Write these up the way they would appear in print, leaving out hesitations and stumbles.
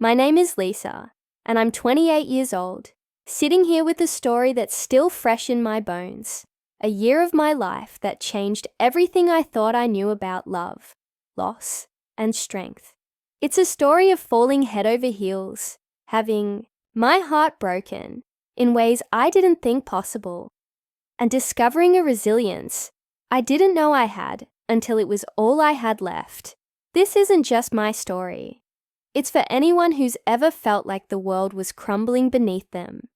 My name is Lisa, and I'm 28 years old, sitting here with a story that's still fresh in my bones. A year of my life that changed everything I thought I knew about love, loss, and strength. It's a story of falling head over heels, having my heart broken in ways I didn't think possible, and discovering a resilience I didn't know I had until it was all I had left. This isn't just my story. It's for anyone who's ever felt like the world was crumbling beneath them.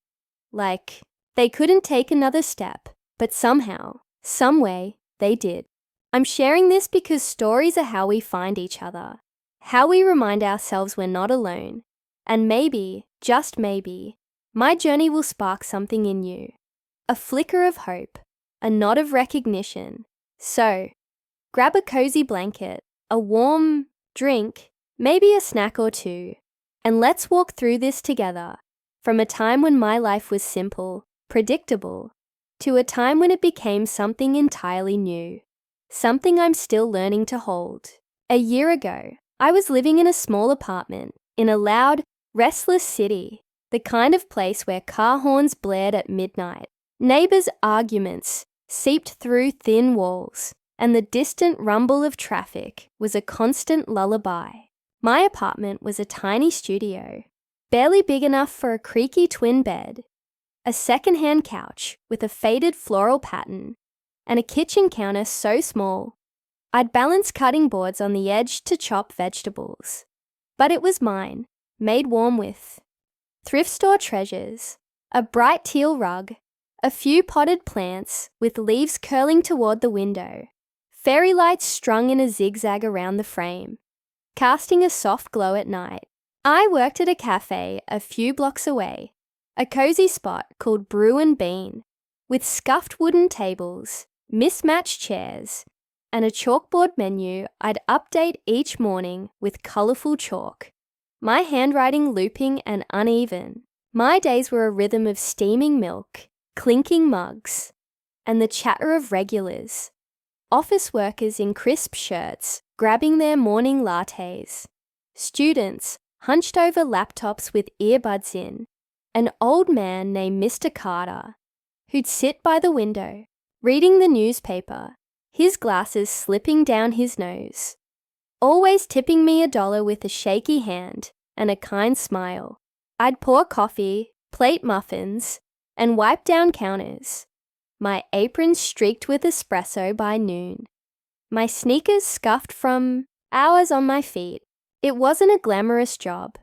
Like they couldn't take another step, but somehow, some way, they did. I'm sharing this because stories are how we find each other, how we remind ourselves we're not alone, and maybe, just maybe, my journey will spark something in you. A flicker of hope, a nod of recognition. So, grab a cozy blanket, a warm drink, maybe a snack or two, and let's walk through this together, from a time when my life was simple, predictable, to a time when it became something entirely new, something I'm still learning to hold. A year ago, I was living in a small apartment in a loud, restless city, the kind of place where car horns blared at midnight, neighbors' arguments seeped through thin walls, and the distant rumble of traffic was a constant lullaby. My apartment was a tiny studio, barely big enough for a creaky twin bed, a second-hand couch with a faded floral pattern, and a kitchen counter so small I'd balance cutting boards on the edge to chop vegetables. But it was mine, made warm with thrift store treasures, a bright teal rug, a few potted plants with leaves curling toward the window, fairy lights strung in a zigzag around the frame, casting a soft glow at night. I worked at a cafe a few blocks away, a cozy spot called Brew and Bean, with scuffed wooden tables, mismatched chairs, and a chalkboard menu I'd update each morning with colourful chalk, my handwriting looping and uneven. My days were a rhythm of steaming milk, clinking mugs, and the chatter of regulars, office workers in crisp shirts grabbing their morning lattes, students hunched over laptops with earbuds in, an old man named Mr. Carter, who'd sit by the window, reading the newspaper, his glasses slipping down his nose, always tipping me $1 with a shaky hand and a kind smile. I'd pour coffee, plate muffins, and wipe down counters, my apron streaked with espresso by noon, my sneakers scuffed from hours on my feet. It wasn't a glamorous job,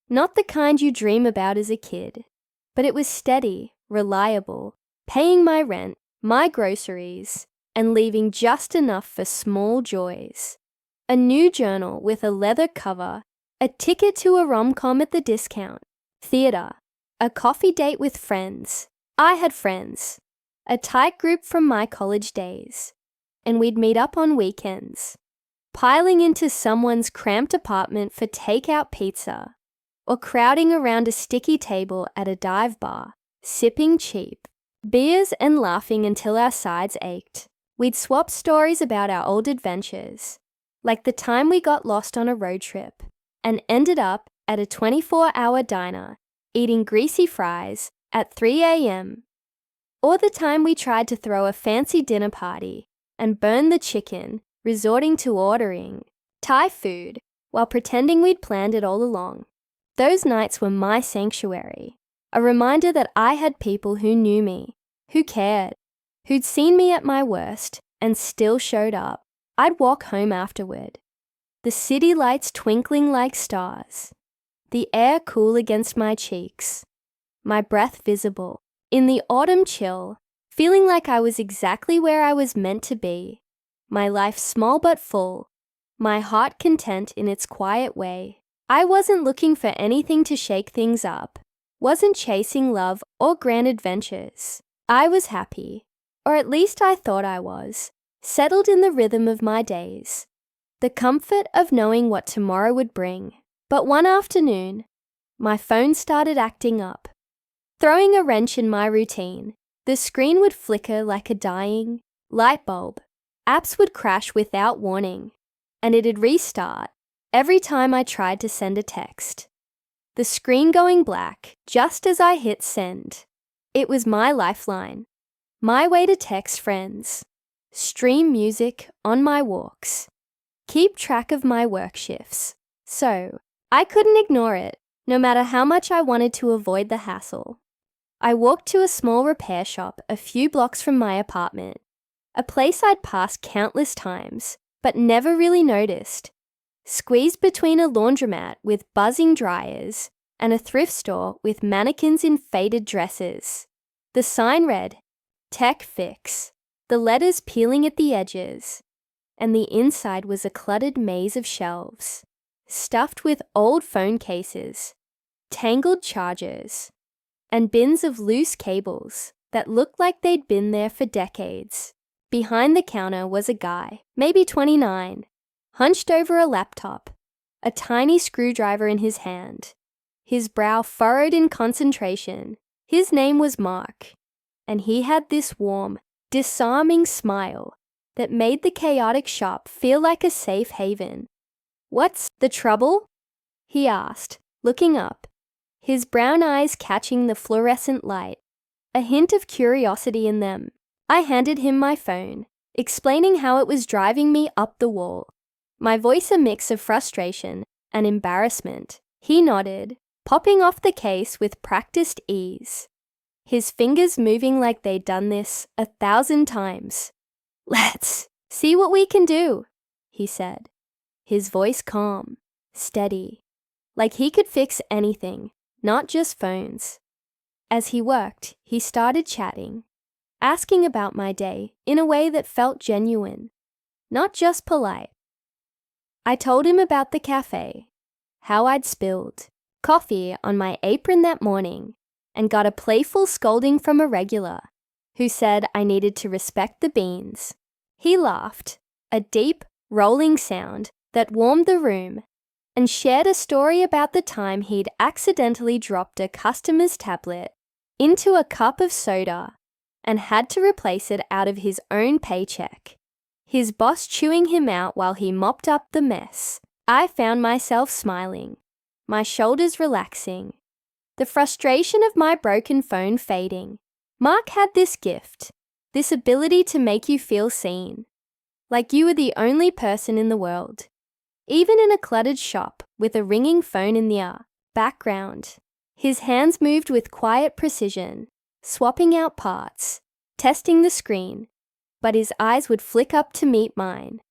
not the kind you dream about as a kid, but it was steady, reliable, paying my rent, my groceries, and leaving just enough for small joys. A new journal with a leather cover, a ticket to a rom-com at the discount, theatre, a coffee date with friends. I had friends, a tight group from my college days, and we'd meet up on weekends, piling into someone's cramped apartment for takeout pizza, or crowding around a sticky table at a dive bar, sipping cheap beers and laughing until our sides ached. We'd swap stories about our old adventures, like the time we got lost on a road trip and ended up at a 24-hour diner eating greasy fries at 3 a.m., or the time we tried to throw a fancy dinner party and burn the chicken, resorting to ordering Thai food while pretending we'd planned it all along. Those nights were my sanctuary, a reminder that I had people who knew me, who cared, who'd seen me at my worst and still showed up. I'd walk home afterward, the city lights twinkling like stars, the air cool against my cheeks, my breath visible in the autumn chill, feeling like I was exactly where I was meant to be, my life small but full, my heart content in its quiet way. I wasn't looking for anything to shake things up, wasn't chasing love or grand adventures. I was happy, or at least I thought I was, settled in the rhythm of my days, the comfort of knowing what tomorrow would bring. But one afternoon, my phone started acting up, throwing a wrench in my routine. The screen would flicker like a dying light bulb. Apps would crash without warning, and it'd restart every time I tried to send a text. the screen going black just as I hit send. It was my lifeline, my way to text friends, stream music on my walks, keep track of my work shifts. So, I couldn't ignore it, no matter how much I wanted to avoid the hassle. I walked to a small repair shop a few blocks from my apartment, a place I'd passed countless times, but never really noticed. Squeezed between a laundromat with buzzing dryers and a thrift store with mannequins in faded dresses. The sign read, Tech Fix, the letters peeling at the edges, and the inside was a cluttered maze of shelves, stuffed with old phone cases, tangled chargers, and bins of loose cables that looked like they'd been there for decades. Behind the counter was a guy, maybe 29, hunched over a laptop, a tiny screwdriver in his hand, his brow furrowed in concentration. His name was Mark, and he had this warm, disarming smile that made the chaotic shop feel like a safe haven. "What's the trouble?" he asked, looking up, his brown eyes catching the fluorescent light, a hint of curiosity in them. I handed him my phone, explaining how it was driving me up the wall, my voice a mix of frustration and embarrassment. He nodded, popping off the case with practiced ease, his fingers moving like they'd done this 1,000 times. "Let's see what we can do," he said, his voice calm, steady, like he could fix anything, not just phones. As he worked, he started chatting, asking about my day in a way that felt genuine, not just polite. I told him about the cafe, how I'd spilled coffee on my apron that morning and got a playful scolding from a regular who said I needed to respect the beans. He laughed, a deep, rolling sound that warmed the room, and shared a story about the time he'd accidentally dropped a customer's tablet into a cup of soda and had to replace it out of his own paycheck, his boss chewing him out while he mopped up the mess. I found myself smiling, my shoulders relaxing, the frustration of my broken phone fading. Mark had this gift, this ability to make you feel seen, like you were the only person in the world, even in a cluttered shop with a ringing phone in the background. His hands moved with quiet precision, swapping out parts, testing the screen, but his eyes would flick up to meet mine,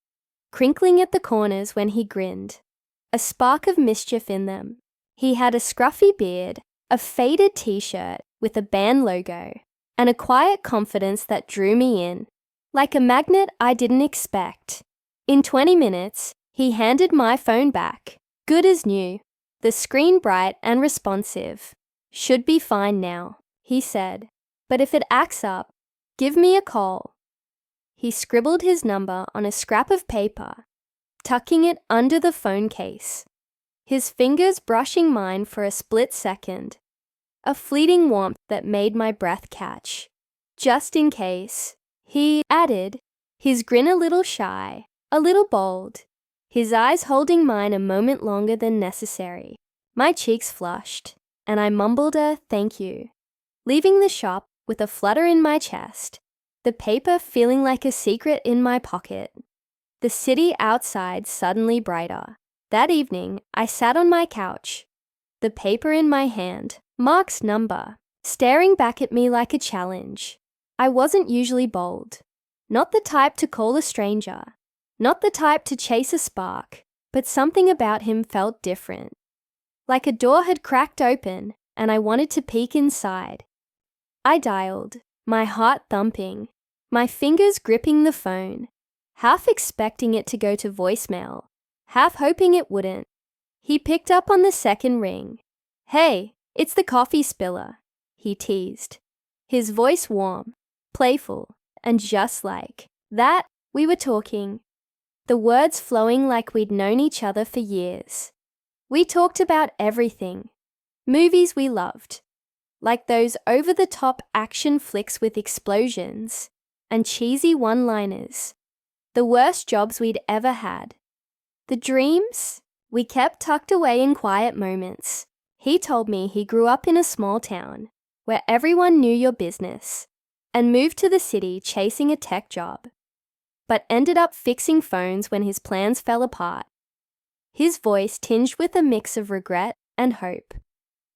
crinkling at the corners when he grinned, a spark of mischief in them. He had a scruffy beard, a faded t-shirt with a band logo, and a quiet confidence that drew me in, like a magnet I didn't expect. In 20 minutes, he handed my phone back, good as new, the screen bright and responsive. "Should be fine now," he said, "but if it acts up, give me a call." He scribbled his number on a scrap of paper, tucking it under the phone case, his fingers brushing mine for a split second, a fleeting warmth that made my breath catch. "Just in case," he added, his grin a little shy, a little bold, his eyes holding mine a moment longer than necessary. My cheeks flushed, and I mumbled a "thank you," leaving the shop with a flutter in my chest, the paper feeling like a secret in my pocket. The city outside suddenly brighter. That evening, I sat on my couch, the paper in my hand, Mark's number, staring back at me like a challenge. I wasn't usually bold, not the type to call a stranger, not the type to chase a spark, but something about him felt different. Like a door had cracked open and I wanted to peek inside. I dialed, my heart thumping, my fingers gripping the phone, half expecting it to go to voicemail, half hoping it wouldn't. He picked up on the second ring. "Hey, it's the coffee spiller," he teased, his voice warm, playful, and just like that, we were talking, the words flowing like we'd known each other for years. We talked about everything, movies we loved, like those over-the-top action flicks with explosions and cheesy one-liners, the worst jobs we'd ever had, the dreams we kept tucked away in quiet moments, He told me he grew up in a small town where everyone knew your business and moved to the city chasing a tech job, but ended up fixing phones when his plans fell apart. His voice tinged with a mix of regret and hope.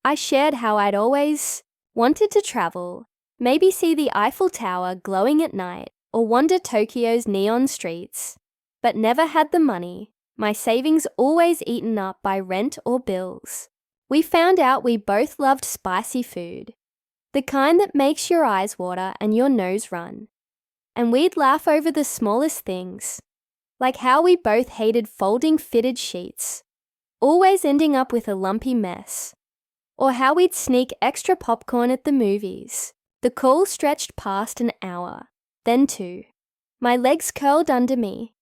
I shared how I'd always wanted to travel, maybe see the Eiffel Tower glowing at night or wander Tokyo's neon streets, but never had the money, my savings always eaten up by rent or bills. We found out we both loved spicy food, the kind that makes your eyes water and your nose run. And we'd laugh over the smallest things, like how we both hated folding fitted sheets, always ending up with a lumpy mess, or how we'd sneak extra popcorn at the movies. The call stretched past an hour, then two. My legs curled under me,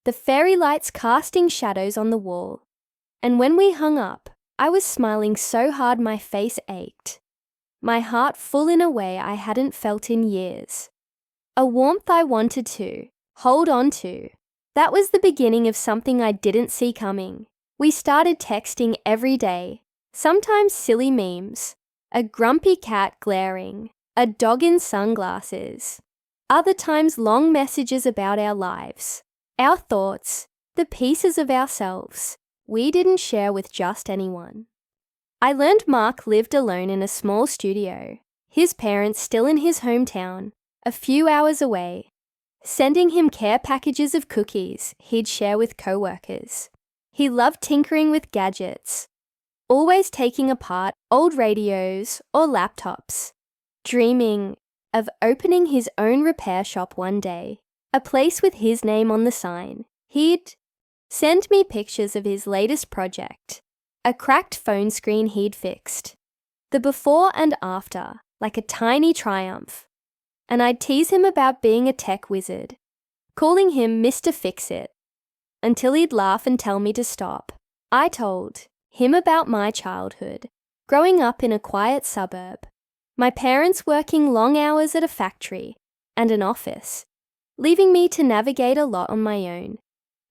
the fairy lights casting shadows on the wall. And when we hung up, I was smiling so hard my face ached, my heart full in a way I hadn't felt in years. A warmth I wanted to hold on to. That was the beginning of something I didn't see coming. We started texting every day, sometimes silly memes, a grumpy cat glaring, a dog in sunglasses. Other times long messages about our lives, our thoughts, the pieces of ourselves we didn't share with just anyone. I learned Mark lived alone in a small studio, his parents still in his hometown, a few hours away, sending him care packages of cookies he'd share with co-workers. He loved tinkering with gadgets, always taking apart old radios or laptops, dreaming of opening his own repair shop one day, a place with his name on the sign. He'd send me pictures of his latest project, a cracked phone screen he'd fixed, the before and after, like a tiny triumph. And I'd tease him about being a tech wizard, calling him Mr. Fix-It, until he'd laugh and tell me to stop. I told him about my childhood, growing up in a quiet suburb, my parents working long hours at a factory and an office, leaving me to navigate a lot on my own,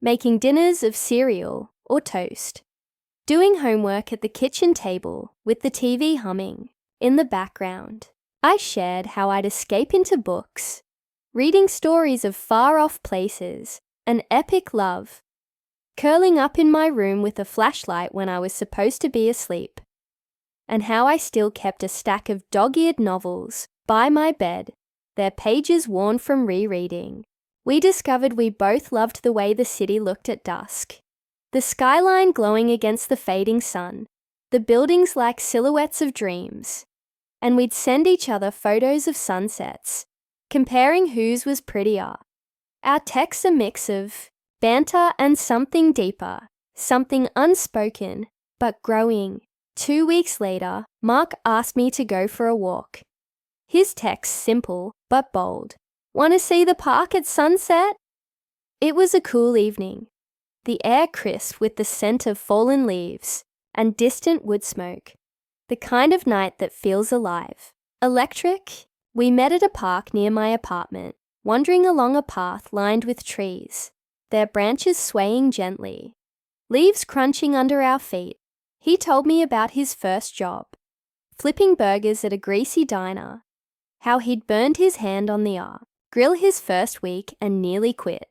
making dinners of cereal or toast, doing homework at the kitchen table with the TV humming in the background. I shared how I'd escape into books, reading stories of far-off places, an epic love, curling up in my room with a flashlight when I was supposed to be asleep, and how I still kept a stack of dog-eared novels by my bed, their pages worn from rereading. We discovered we both loved the way the city looked at dusk, the skyline glowing against the fading sun, the buildings like silhouettes of dreams. And we'd send each other photos of sunsets, comparing whose was prettier. Our texts a mix of banter and something deeper, something unspoken, but growing. 2 weeks later, Mark asked me to go for a walk. His text simple but bold. Want to see the park at sunset? It was a cool evening. The air crisp with the scent of fallen leaves and distant wood smoke. The kind of night that feels alive. Electric, we met at a park near my apartment, wandering along a path lined with trees, their branches swaying gently, leaves crunching under our feet. He told me about his first job, flipping burgers at a greasy diner, how he'd burned his hand on the grill his first week and nearly quit.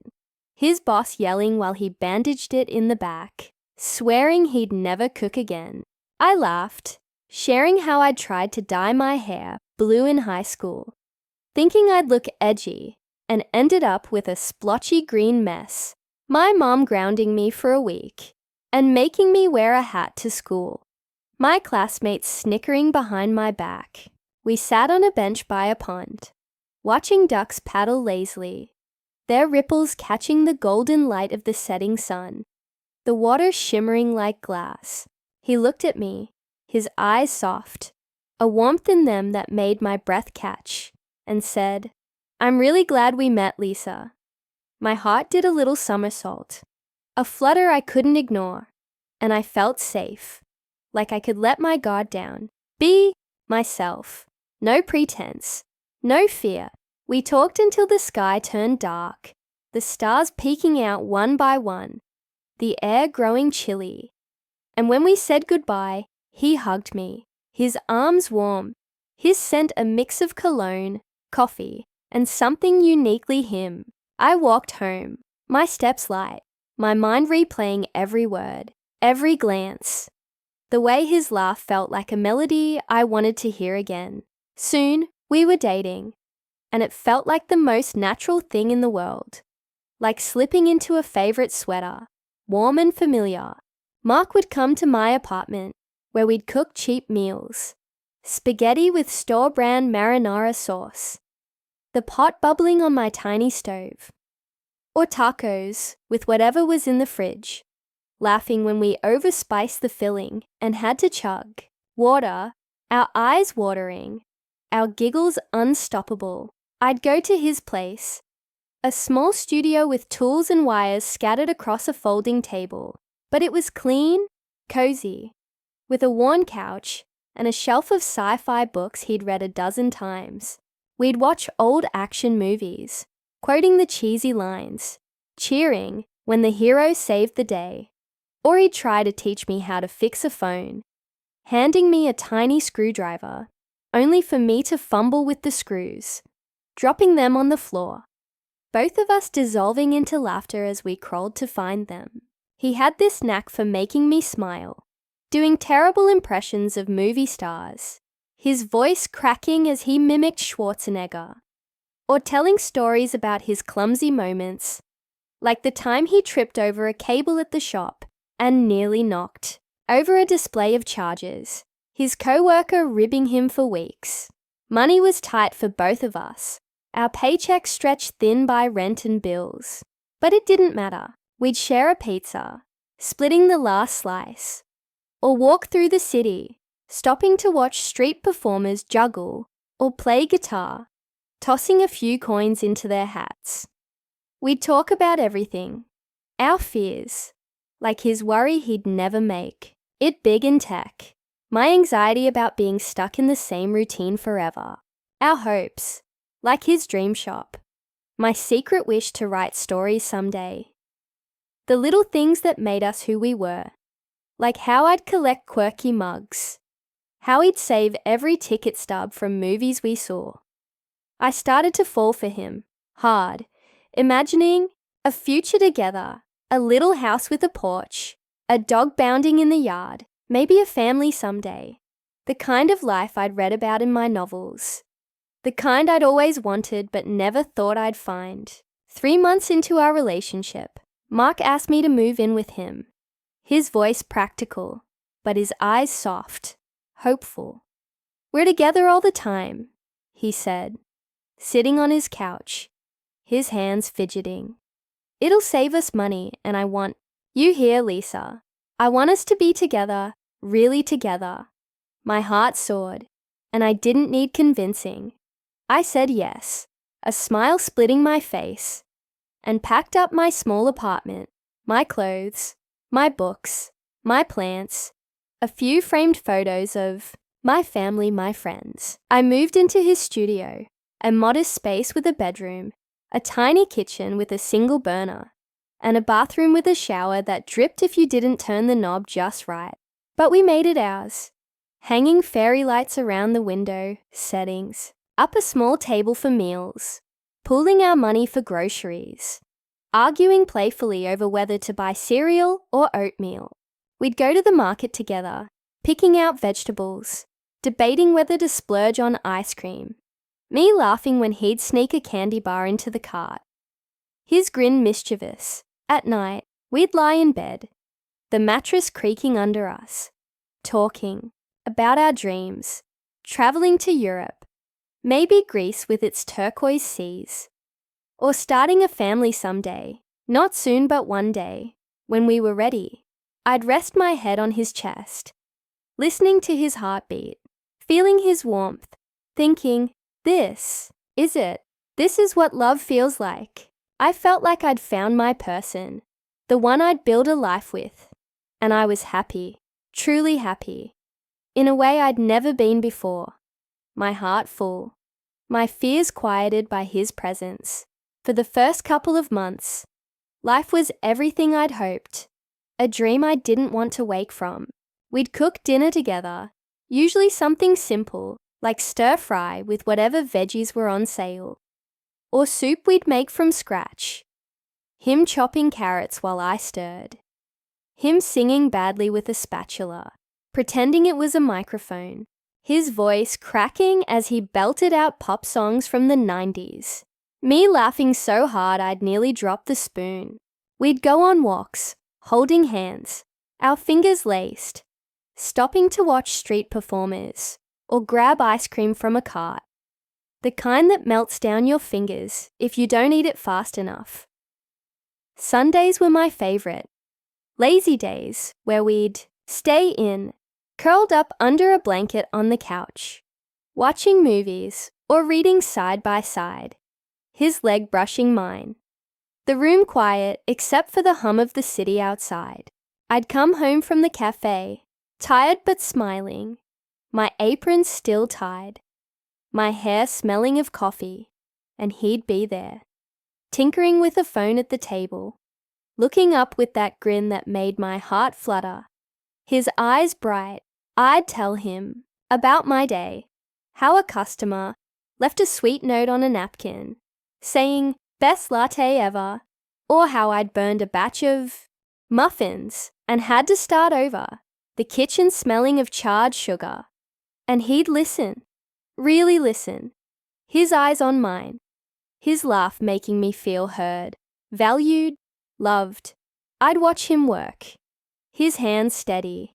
His boss yelling while he bandaged it in the back, swearing he'd never cook again. I laughed, sharing how I'd tried to dye my hair blue in high school, thinking I'd look edgy, and ended up with a splotchy green mess, my mom grounding me for a week, and making me wear a hat to school. My classmates snickering behind my back. We sat on a bench by a pond, watching ducks paddle lazily, their ripples catching the golden light of the setting sun, the water shimmering like glass. He looked at me, his eyes soft, a warmth in them that made my breath catch, and said, "I'm really glad we met, Lisa." My heart did a little somersault, a flutter I couldn't ignore, and I felt safe, like I could let my guard down, be myself, no pretense, no fear. We talked until the sky turned dark, the stars peeking out one by one, the air growing chilly. And when we said goodbye, He hugged me, his arms warm, his scent a mix of cologne, coffee, and something uniquely him. I walked home, my steps light, my mind replaying every word, every glance. The way his laugh felt like a melody I wanted to hear again. Soon, we were dating, and it felt like the most natural thing in the world. Like slipping into a favorite sweater, warm and familiar. Mark would come to my apartment, where we'd cook cheap meals. Spaghetti with store-brand marinara sauce. The pot bubbling on my tiny stove. Or tacos with whatever was in the fridge. Laughing when we overspiced the filling and had to chug. Water, our eyes watering, our giggles unstoppable. I'd go to his place, a small studio with tools and wires scattered across a folding table, but it was clean, cozy, with a worn couch and a shelf of sci-fi books he'd read a dozen times. We'd watch old action movies, quoting the cheesy lines, cheering when the hero saved the day. Or he'd try to teach me how to fix a phone, handing me a tiny screwdriver, only for me to fumble with the screws, dropping them on the floor. Both of us dissolving into laughter as we crawled to find them. He had this knack for making me smile, doing terrible impressions of movie stars, his voice cracking as he mimicked Schwarzenegger, or telling stories about his clumsy moments, like the time he tripped over a cable at the shop and nearly knocked over a display of chargers, his co-worker ribbing him for weeks. Money was tight for both of us, our paychecks stretched thin by rent and bills. But it didn't matter. We'd share a pizza, splitting the last slice, or walk through the city, stopping to watch street performers juggle or play guitar, tossing a few coins into their hats. We'd talk about everything, our fears, like his worry he'd never make it big in tech, my anxiety about being stuck in the same routine forever, our hopes, like his dream shop, my secret wish to write stories someday, the little things that made us who we were, like how I'd collect quirky mugs, how he'd save every ticket stub from movies we saw. I started to fall for him, hard, imagining a future together, a little house with a porch, a dog bounding in the yard, maybe a family someday, the kind of life I'd read about in my novels, the kind I'd always wanted but never thought I'd find. 3 months into our relationship, Mark asked me to move in with him, his voice practical, but his eyes soft, hopeful. "We're together all the time," he said, sitting on his couch, his hands fidgeting. "It'll save us money, and I want you here, Lisa. I want us to be together, really together." My heart soared, and I didn't need convincing. I said yes, a smile splitting my face, and packed up my small apartment, my clothes, my books, my plants, a few framed photos of my family, my friends. I moved into his studio, a modest space with a bedroom, a tiny kitchen with a single burner, and a bathroom with a shower that dripped if you didn't turn the knob just right. But we made it ours. Hanging fairy lights around the window, settings, up a small table for meals, pooling our money for groceries, arguing playfully over whether to buy cereal or oatmeal. We'd go to the market together, picking out vegetables, debating whether to splurge on ice cream, me laughing when he'd sneak a candy bar into the cart, his grin mischievous. At night, we'd lie in bed, the mattress creaking under us, talking about our dreams, traveling to Europe, maybe Greece with its turquoise seas, or starting a family someday, not soon but one day, when we were ready. I'd rest my head on his chest, listening to his heartbeat, feeling his warmth, thinking, this is it. This is what love feels like. I felt like I'd found my person, the one I'd build a life with, and I was happy, truly happy, in a way I'd never been before, my heart full, my fears quieted by his presence. For the first couple of months, life was everything I'd hoped, a dream I didn't want to wake from. We'd cook dinner together, usually something simple, like stir-fry with whatever veggies were on sale, or soup we'd make from scratch. Him chopping carrots while I stirred. Him singing badly with a spatula, pretending it was a microphone. His voice cracking as he belted out pop songs from the 90s. Me laughing so hard I'd nearly dropped the spoon. We'd go on walks, holding hands, our fingers laced, stopping to watch street performers or grab ice cream from a cart. The kind that melts down your fingers if you don't eat it fast enough. Sundays were my favorite. Lazy days where we'd stay in, curled up under a blanket on the couch, watching movies or reading side by side, his leg brushing mine. The room quiet except for the hum of the city outside. I'd come home from the cafe, tired but smiling, my apron still tied, my hair smelling of coffee, and he'd be there, tinkering with a phone at the table, looking up with that grin that made my heart flutter. His eyes bright, I'd tell him about my day, how a customer left a sweet note on a napkin, saying, "Best latte ever," or how I'd burned a batch of muffins and had to start over, the kitchen smelling of charred sugar. And he'd listen, really listen, his eyes on mine, his laugh making me feel heard, valued, loved. I'd watch him work, his hands steady,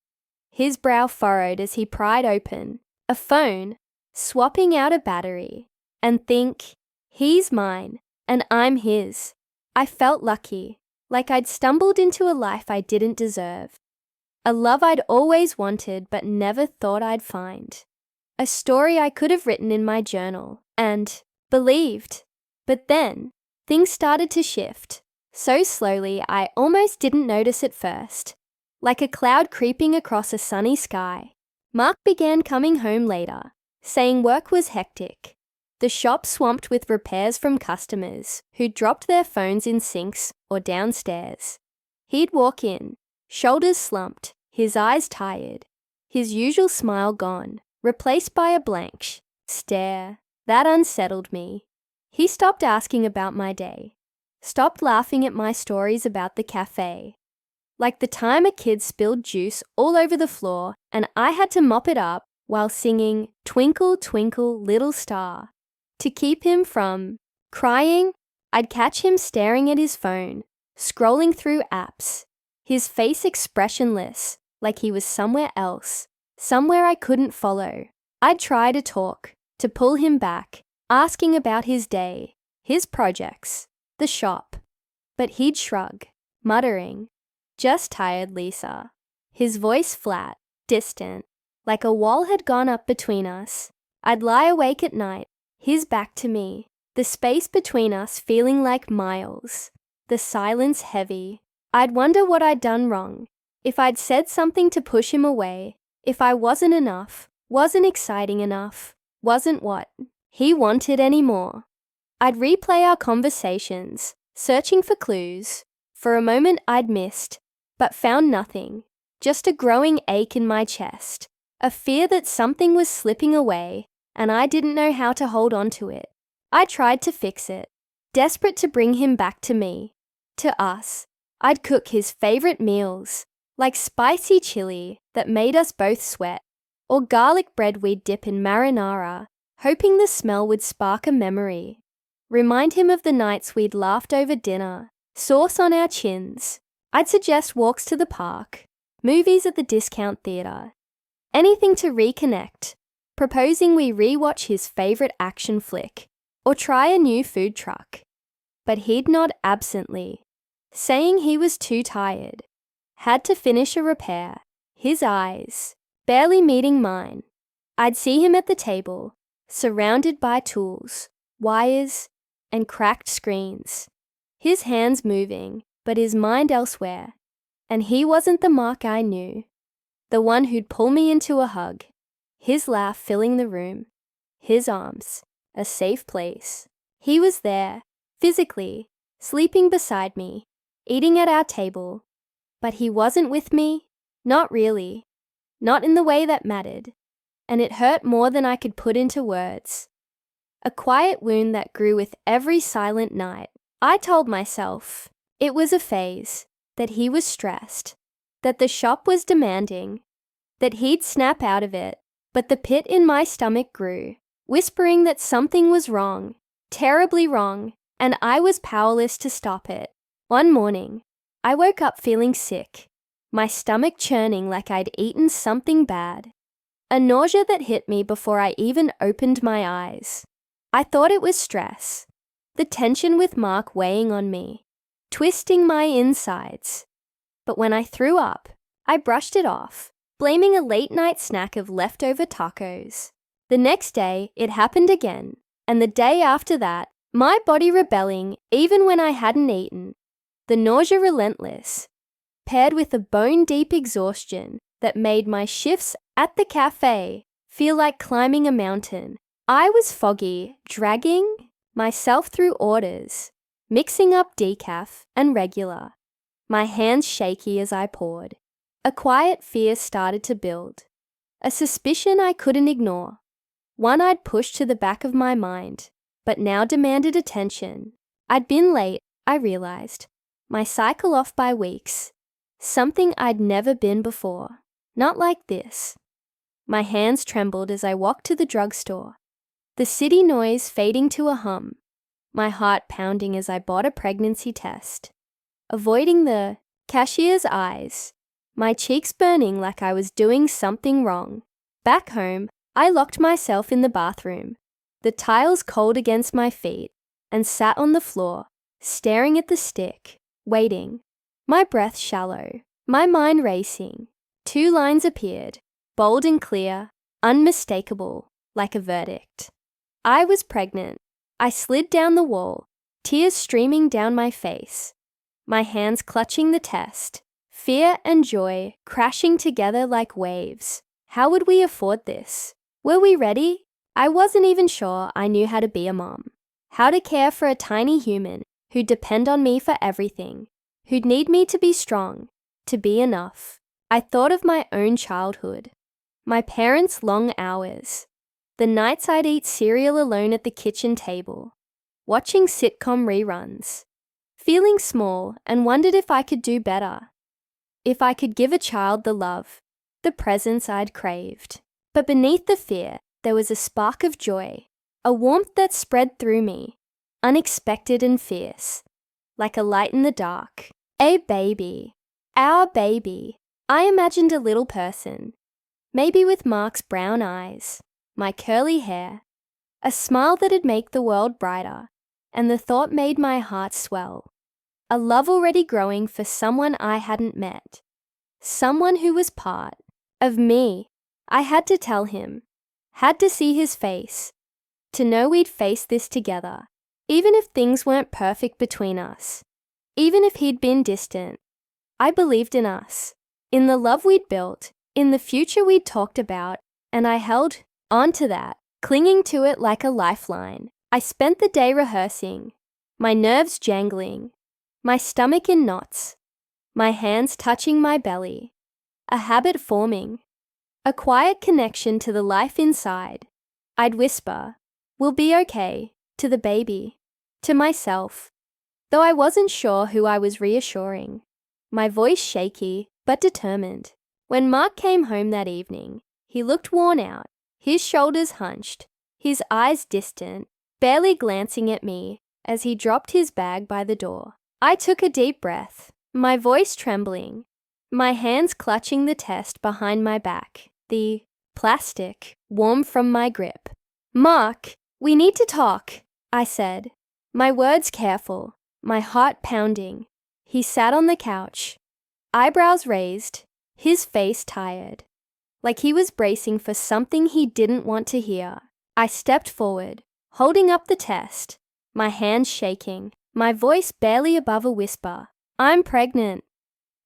his brow furrowed as he pried open a phone, swapping out a battery, and think, he's mine and I'm his. I felt lucky, like I'd stumbled into a life I didn't deserve. A love I'd always wanted but never thought I'd find. A story I could have written in my journal and believed. But then, things started to shift, so slowly I almost didn't notice at first. Like a cloud creeping across a sunny sky, Mark began coming home later, saying work was hectic. The shop swamped with repairs from customers who'd dropped their phones in sinks or downstairs. He'd walk in, shoulders slumped, his eyes tired, his usual smile gone, replaced by a blank stare. That unsettled me. He stopped asking about my day, stopped laughing at my stories about the cafe. Like the time a kid spilled juice all over the floor and I had to mop it up while singing "Twinkle, Twinkle, Little Star." To keep him from crying, I'd catch him staring at his phone, scrolling through apps, his face expressionless, like he was somewhere else, somewhere I couldn't follow. I'd try to talk, to pull him back, asking about his day, his projects, the shop. But he'd shrug, muttering, "Just tired, Lisa." His voice flat, distant, like a wall had gone up between us. I'd lie awake at night, his back to me, the space between us feeling like miles, the silence heavy. I'd wonder what I'd done wrong, if I'd said something to push him away, if I wasn't enough, wasn't exciting enough, wasn't what he wanted anymore. I'd replay our conversations, searching for clues. For a moment I'd missed, but found nothing, just a growing ache in my chest, a fear that something was slipping away and I didn't know how to hold on to it. I tried to fix it, desperate to bring him back to me, to us. I'd cook his favorite meals, like spicy chili that made us both sweat, or garlic bread we'd dip in marinara, hoping the smell would spark a memory. Remind him of the nights we'd laughed over dinner, sauce on our chins. I'd suggest walks to the park, movies at the discount theatre, anything to reconnect, proposing we rewatch his favorite action flick or try a new food truck. But he'd nod absently, saying he was too tired, had to finish a repair, his eyes barely meeting mine. I'd see him at the table, surrounded by tools, wires, and cracked screens, his hands moving, but his mind elsewhere. And he wasn't the Mark I knew, the one who'd pull me into a hug, his laugh filling the room, his arms, a safe place. He was there, physically, sleeping beside me, eating at our table. But he wasn't with me, not really. not in the way that mattered, and it hurt more than I could put into words. A quiet wound that grew with every silent night. I told myself it was a phase, that he was stressed, that the shop was demanding, that he'd snap out of it, but the pit in my stomach grew, whispering that something was wrong, terribly wrong, and I was powerless to stop it. One morning, I woke up feeling sick, my stomach churning like I'd eaten something bad. A nausea that hit me before I even opened my eyes. I thought it was stress, the tension with Mark weighing on me, twisting my insides. But when I threw up, I brushed it off, blaming a late-night snack of leftover tacos. The next day, it happened again, and the day after that, my body rebelling even when I hadn't eaten. The nausea relentless, paired with a bone-deep exhaustion that made my shifts at the cafe feel like climbing a mountain. I was foggy, dragging myself through orders, mixing up decaf and regular, my hands shaky as I poured. A quiet fear started to build, a suspicion I couldn't ignore, one I'd pushed to the back of my mind, but now demanded attention. I'd been late, I realized, my cycle off by weeks, something I'd never been before, not like this. My hands trembled as I walked to the drugstore, the city noise fading to a hum, my heart pounding as I bought a pregnancy test, avoiding the cashier's eyes, my cheeks burning like I was doing something wrong. Back home, I locked myself in the bathroom, the tiles cold against my feet, and sat on the floor, staring at the stick, waiting. My breath shallow, my mind racing. 2 lines appeared, bold and clear, unmistakable, like a verdict. I was pregnant. I slid down the wall, tears streaming down my face, my hands clutching the test, fear and joy crashing together like waves. How would we afford this? Were we ready? I wasn't even sure I knew how to be a mom, how to care for a tiny human who'd depend on me for everything, who'd need me to be strong, to be enough. I thought of my own childhood, my parents' long hours, the nights I'd eat cereal alone at the kitchen table, watching sitcom reruns, feeling small, and wondered if I could do better, if I could give a child the love, the presence I'd craved. But beneath the fear, there was a spark of joy, a warmth that spread through me, unexpected and fierce, like a light in the dark. A baby, our baby. I imagined a little person, maybe with Mark's brown eyes, my curly hair, a smile that'd make the world brighter, and the thought made my heart swell. A love already growing for someone I hadn't met, someone who was part of me. I had to tell him, had to see his face, to know we'd face this together, even if things weren't perfect between us, even if he'd been distant. I believed in us, in the love we'd built, in the future we'd talked about, and I held on to that, clinging to it like a lifeline. I spent the day rehearsing, my nerves jangling, my stomach in knots, my hands touching my belly, a habit forming, a quiet connection to the life inside. I'd whisper, "We'll be okay," to the baby, to myself, though I wasn't sure who I was reassuring, my voice shaky but determined. When Mark came home that evening, he looked worn out, his shoulders hunched, his eyes distant, barely glancing at me as he dropped his bag by the door. I took a deep breath, my voice trembling, my hands clutching the test behind my back, the plastic warm from my grip. "Mark, we need to talk," I said, my words careful, my heart pounding. He sat on the couch, eyebrows raised, his face tired, like he was bracing for something he didn't want to hear. I stepped forward, holding up the test, my hands shaking, my voice barely above a whisper. "I'm pregnant."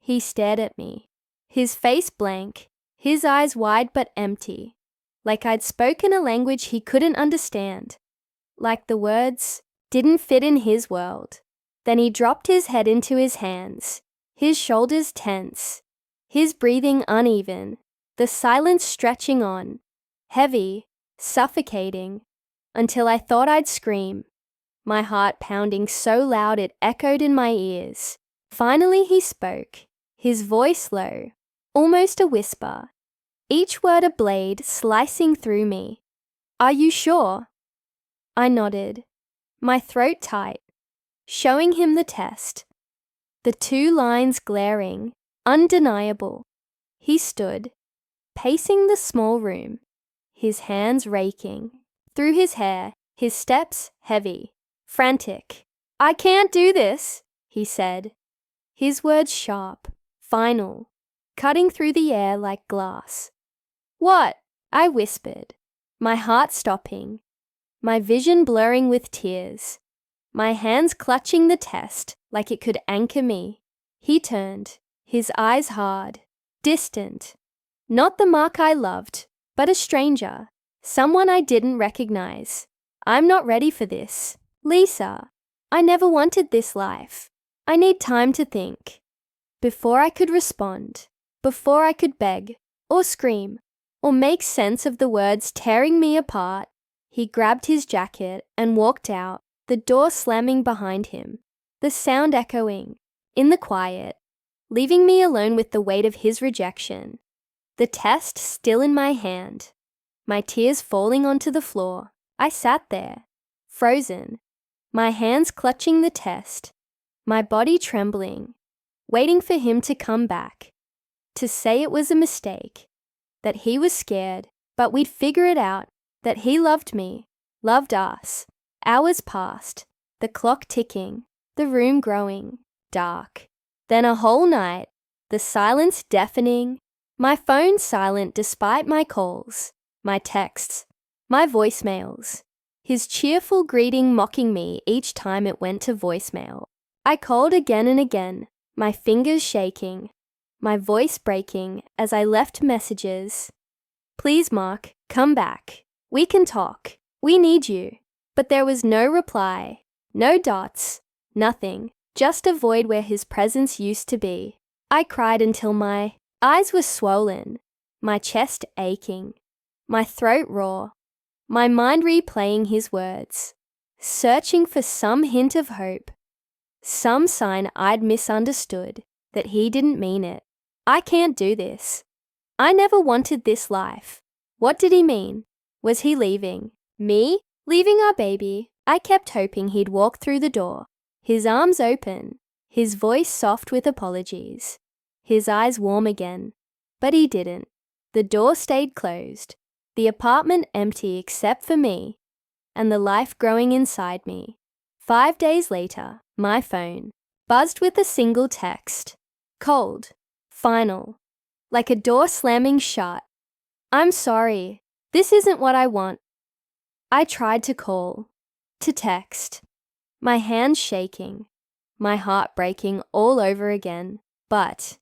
He stared at me, his face blank, his eyes wide but empty, like I'd spoken a language he couldn't understand, like the words didn't fit in his world. Then he dropped his head into his hands, his shoulders tense, his breathing uneven. the silence stretching on, heavy, suffocating, until I thought I'd scream, my heart pounding so loud it echoed in my ears. Finally he spoke, his voice low, almost a whisper, each word a blade slicing through me. "Are you sure?" I nodded, my throat tight, showing him the test. The 2 lines glaring, undeniable. He stood, pacing the small room, his hands raking through his hair, his steps heavy, frantic. "I can't do this," he said, his words sharp, final, cutting through the air like glass. "What?" I whispered, my heart stopping, my vision blurring with tears, my hands clutching the test like it could anchor me. He turned, his eyes hard, distant. Not the Mark I loved, but a stranger, someone I didn't recognize. "I'm not ready for this, Lisa. I never wanted this life. I need time to think." Before I could respond, before I could beg, or scream, or make sense of the words tearing me apart, he grabbed his jacket and walked out, the door slamming behind him, the sound echoing, in the quiet, leaving me alone with the weight of his rejection. The test still in my hand, my tears falling onto the floor. I sat there, frozen, my hands clutching the test, my body trembling, waiting for him to come back, to say it was a mistake, that he was scared, but we'd figure it out, that he loved me, loved us. Hours passed, the clock ticking, the room growing dark. Then a whole night, the silence deafening, my phone silent despite my calls, my texts, my voicemails, his cheerful greeting mocking me each time it went to voicemail. I called again and again, my fingers shaking, my voice breaking as I left messages. "Please, Mark, come back. We can talk. We need you." But there was no reply, no dots, nothing, just a void where his presence used to be. I cried until my eyes were swollen, my chest aching, my throat raw, my mind replaying his words, searching for some hint of hope, some sign I'd misunderstood, that he didn't mean it. "I can't do this. I never wanted this life." What did he mean? Was he leaving? Me? Leaving our baby? I kept hoping he'd walk through the door, his arms open, his voice soft with apologies, his eyes warm again. But he didn't. The door stayed closed, the apartment empty except for me, and the life growing inside me. 5 days later, my phone buzzed with a single text. Cold, final, like a door slamming shut. "I'm sorry. This isn't what I want." I tried to call, to text, my hands shaking, my heart breaking all over again, but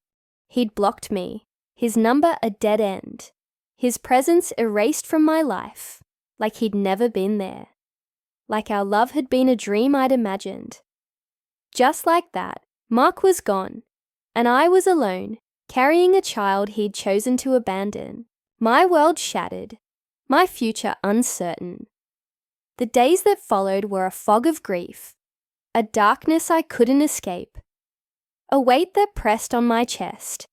he'd blocked me, his number a dead end, his presence erased from my life, like he'd never been there, like our love had been a dream I'd imagined. Just like that, Mark was gone, and I was alone, carrying a child he'd chosen to abandon, my world shattered, my future uncertain. The days that followed were a fog of grief, a darkness I couldn't escape, a weight that pressed on my chest,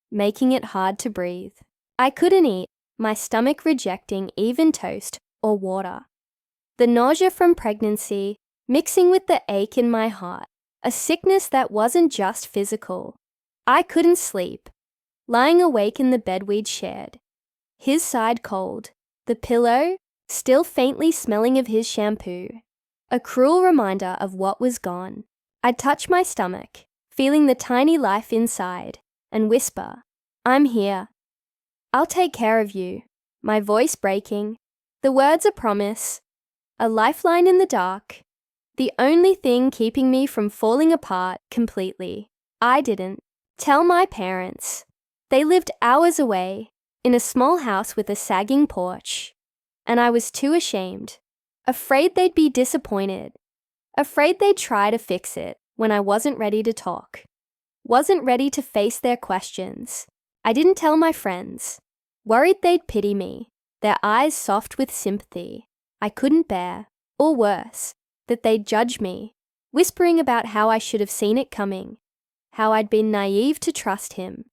making it hard to breathe. I couldn't eat, my stomach rejecting even toast or water. The nausea from pregnancy mixing with the ache in my heart, a sickness that wasn't just physical. I couldn't sleep, lying awake in the bed we'd shared, his side cold, the pillow still faintly smelling of his shampoo, a cruel reminder of what was gone. I'd touch my stomach, feeling the tiny life inside, and whisper, "I'm here. I'll take care of you," my voice breaking, the words a promise, a lifeline in the dark, the only thing keeping me from falling apart completely. I didn't tell my parents. They lived hours away, in a small house with a sagging porch. And I was too ashamed, afraid they'd be disappointed, afraid they'd try to fix it when I wasn't ready to talk, wasn't ready to face their questions. I didn't tell my friends. worried they'd pity me, their eyes soft with sympathy I couldn't bear, or worse, that they'd judge me, whispering about how I should have seen it coming, how I'd been naive to trust him.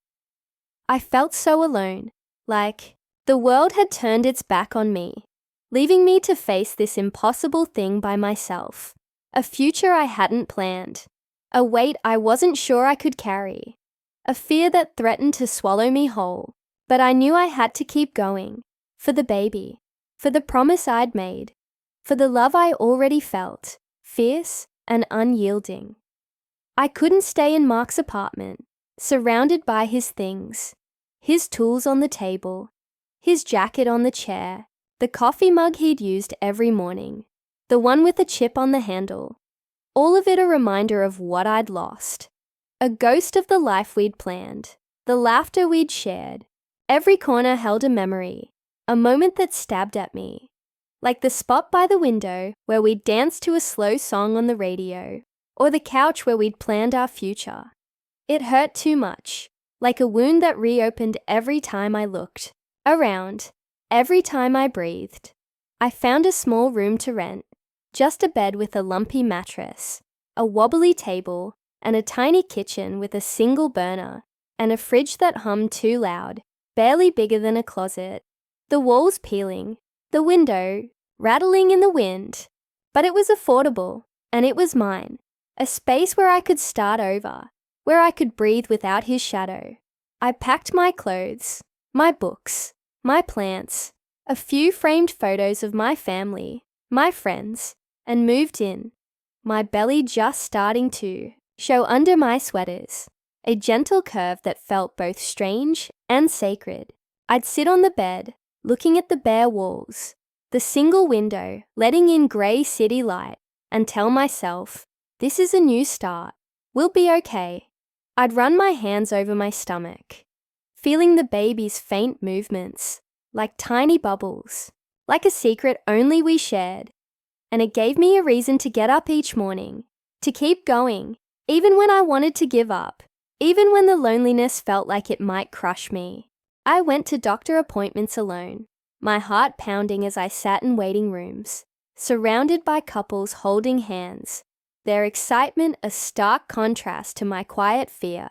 I felt so alone, like the world had turned its back on me, leaving me to face this impossible thing by myself, a future I hadn't planned, a weight I wasn't sure I could carry, a fear that threatened to swallow me whole. But I knew I had to keep going, for the baby, for the promise I'd made, for the love I already felt, fierce and unyielding. I couldn't stay in Mark's apartment, surrounded by his things, his tools on the table, his jacket on the chair, the coffee mug he'd used every morning, the one with a chip on the handle, all of it a reminder of what I'd lost, a ghost of the life we'd planned, the laughter we'd shared. Every corner held a memory, a moment that stabbed at me, like the spot by the window where we'd danced to a slow song on the radio, or the couch where we'd planned our future. It hurt too much, like a wound that reopened every time I looked around, every time I breathed. I found a small room to rent, just a bed with a lumpy mattress, a wobbly table, and a tiny kitchen with a single burner, and a fridge that hummed too loud, barely bigger than a closet, the walls peeling, the window rattling in the wind. But it was affordable, and it was mine, a space where I could start over, where I could breathe without his shadow. I packed my clothes, my books, my plants, a few framed photos of my family, my friends, and moved in, my belly just starting to show under my sweaters, a gentle curve that felt both strange and sacred. I'd sit on the bed, looking at the bare walls, the single window letting in grey city light, and tell myself, this is a new start. We'll be okay. I'd run my hands over my stomach, feeling the baby's faint movements, like tiny bubbles, like a secret only we shared. And it gave me a reason to get up each morning, to keep going, even when I wanted to give up. Even when the loneliness felt like it might crush me. I went to doctor appointments alone, my heart pounding as I sat in waiting rooms, surrounded by couples holding hands, their excitement a stark contrast to my quiet fear,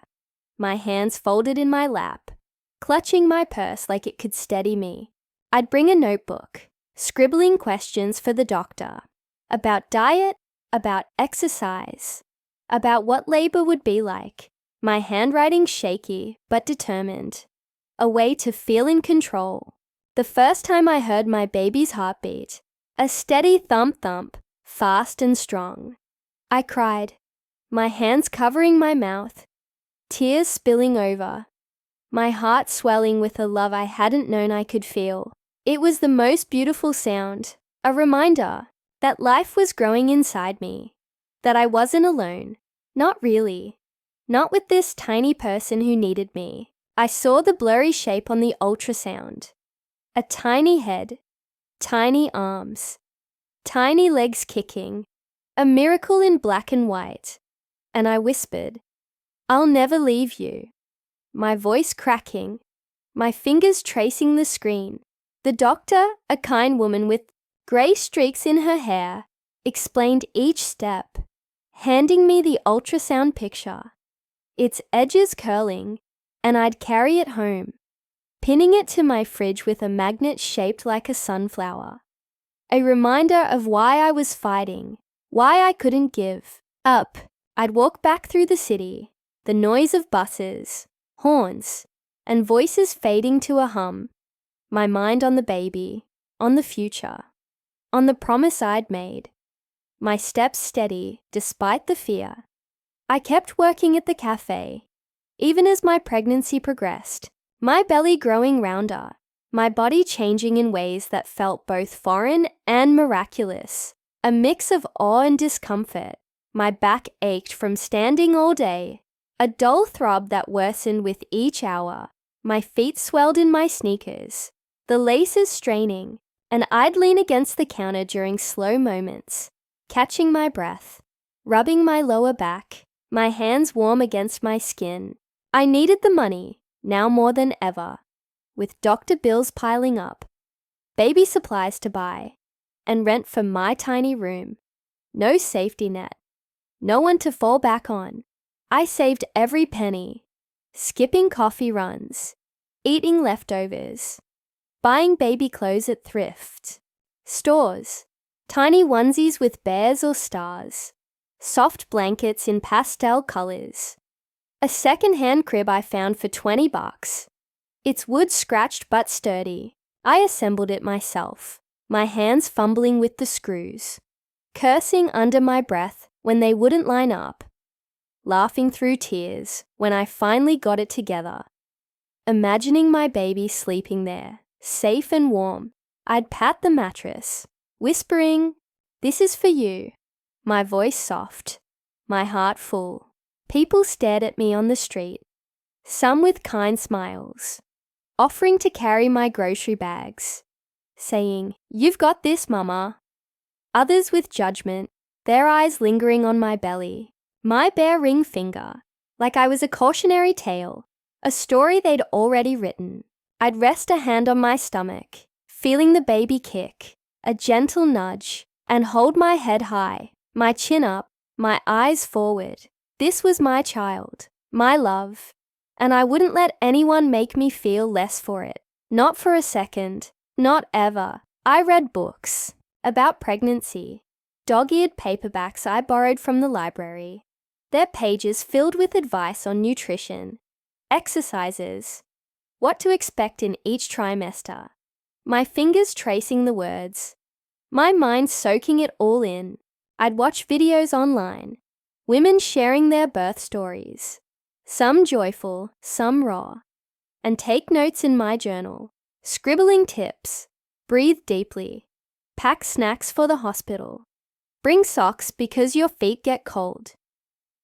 my hands folded in my lap, clutching my purse like it could steady me. I'd bring a notebook, scribbling questions for the doctor, about diet, about exercise, about what labor would be like, my handwriting shaky but determined, a way to feel in control. The first time I heard my baby's heartbeat, a steady thump-thump, fast and strong. I cried, my hands covering my mouth, tears spilling over, my heart swelling with a love I hadn't known I could feel. It was the most beautiful sound, a reminder that life was growing inside me, that I wasn't alone, not really. Not with this tiny person who needed me. I saw the blurry shape on the ultrasound. A tiny head, tiny arms, tiny legs kicking, a miracle in black and white. And I whispered, I'll never leave you. My voice cracking, my fingers tracing the screen. The doctor, a kind woman with grey streaks in her hair, explained each step, handing me the ultrasound picture, its edges curling, and I'd carry it home, pinning it to my fridge with a magnet shaped like a sunflower. A reminder of why I was fighting, why I couldn't give up. I'd walk back through the city, the noise of buses, horns, and voices fading to a hum, my mind on the baby, on the future, on the promise I'd made, my steps steady despite the fear. I kept working at the cafe, even as my pregnancy progressed, my belly growing rounder, my body changing in ways that felt both foreign and miraculous, a mix of awe and discomfort. My back ached from standing all day, a dull throb that worsened with each hour. My feet swelled in my sneakers, the laces straining, and I'd lean against the counter during slow moments, catching my breath, rubbing my lower back, my hands warm against my skin. I needed the money, now more than ever. with doctor bills piling up, baby supplies to buy, and rent for my tiny room. No safety net, no one to fall back on. I saved every penny, skipping coffee runs, eating leftovers, buying baby clothes at thrift stores, tiny onesies with bears or stars, soft blankets in pastel colors, a second-hand crib I found for $20. It's wood scratched but sturdy. I assembled it myself, my hands fumbling with the screws, cursing under my breath when they wouldn't line up, laughing through tears when I finally got it together. Imagining my baby sleeping there, safe and warm, I'd pat the mattress, whispering, "This is for you," my voice soft, my heart full. People stared at me on the street, some with kind smiles, offering to carry my grocery bags, saying, "You've got this, Mama." Others with judgment, their eyes lingering on my belly, my bare ring finger, like I was a cautionary tale, a story they'd already written. I'd rest a hand on my stomach, feeling the baby kick, a gentle nudge, and hold my head high, my chin up, my eyes forward. This was my child, my love, and I wouldn't let anyone make me feel less for it. Not for a second, not ever. I read books about pregnancy, dog-eared paperbacks I borrowed from the library, their pages filled with advice on nutrition, exercises, what to expect in each trimester, my fingers tracing the words, my mind soaking it all in. I'd watch videos online, women sharing their birth stories, some joyful, some raw, and take notes in my journal, scribbling tips, breathe deeply, pack snacks for the hospital, bring socks because your feet get cold.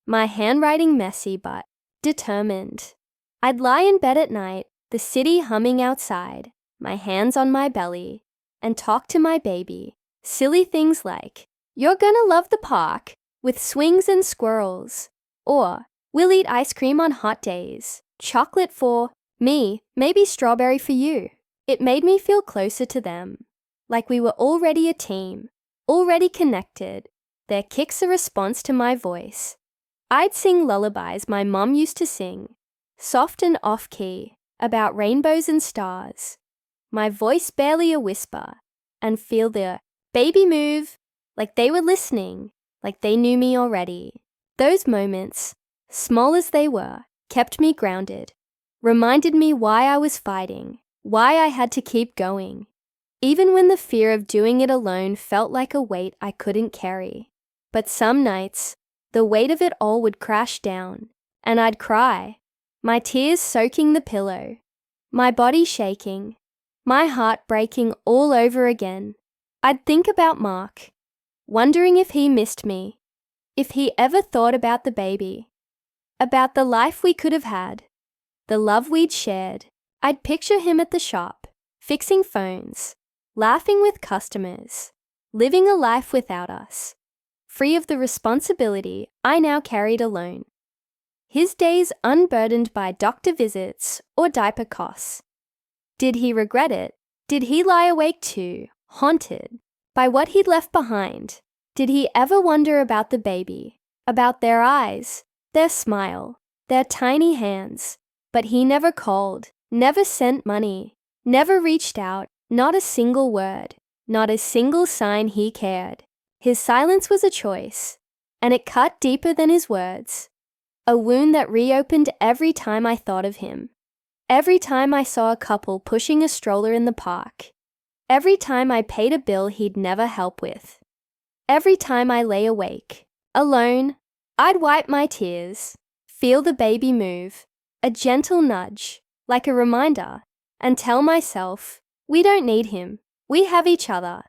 My handwriting messy but determined. I'd lie in bed at night, the city humming outside, my hands on my belly, and talk to my baby. Silly things like, "You're gonna love the park with swings and squirrels," or "We'll eat ice cream on hot days, chocolate for me, maybe strawberry for you." It made me feel closer to them, like we were already a team, already connected, their kicks a response to my voice. I'd sing lullabies my mom used to sing, soft and off-key, about rainbows and stars, my voice barely a whisper, and feel the baby move, like they were listening, like they knew me already. Those moments, small as they were, kept me grounded, reminded me why I was fighting, why I had to keep going, even when the fear of doing it alone felt like a weight I couldn't carry. But some nights, the weight of it all would crash down, and I'd cry, my tears soaking the pillow, my body shaking, my heart breaking all over again. I'd think about Mark, wondering if he missed me, if he ever thought about the baby, about the life we could have had, the love we'd shared. I'd picture him at the shop, fixing phones, laughing with customers, living a life without us, free of the responsibility I now carried alone. His days unburdened by doctor visits or diaper costs. Did he regret it? Did he lie awake too, haunted by what he'd left behind? Did he ever wonder about the baby, about their eyes, their smile, their tiny hands? But he never called, never sent money, never reached out, not a single word, not a single sign he cared. His silence was a choice, and it cut deeper than his words, a wound that reopened every time I thought of him. Every time I saw a couple pushing a stroller in the park. Every time I paid a bill he'd never help with. Every time I lay awake, alone, I'd wipe my tears, feel the baby move, a gentle nudge, like a reminder, and tell myself, we don't need him, we have each other.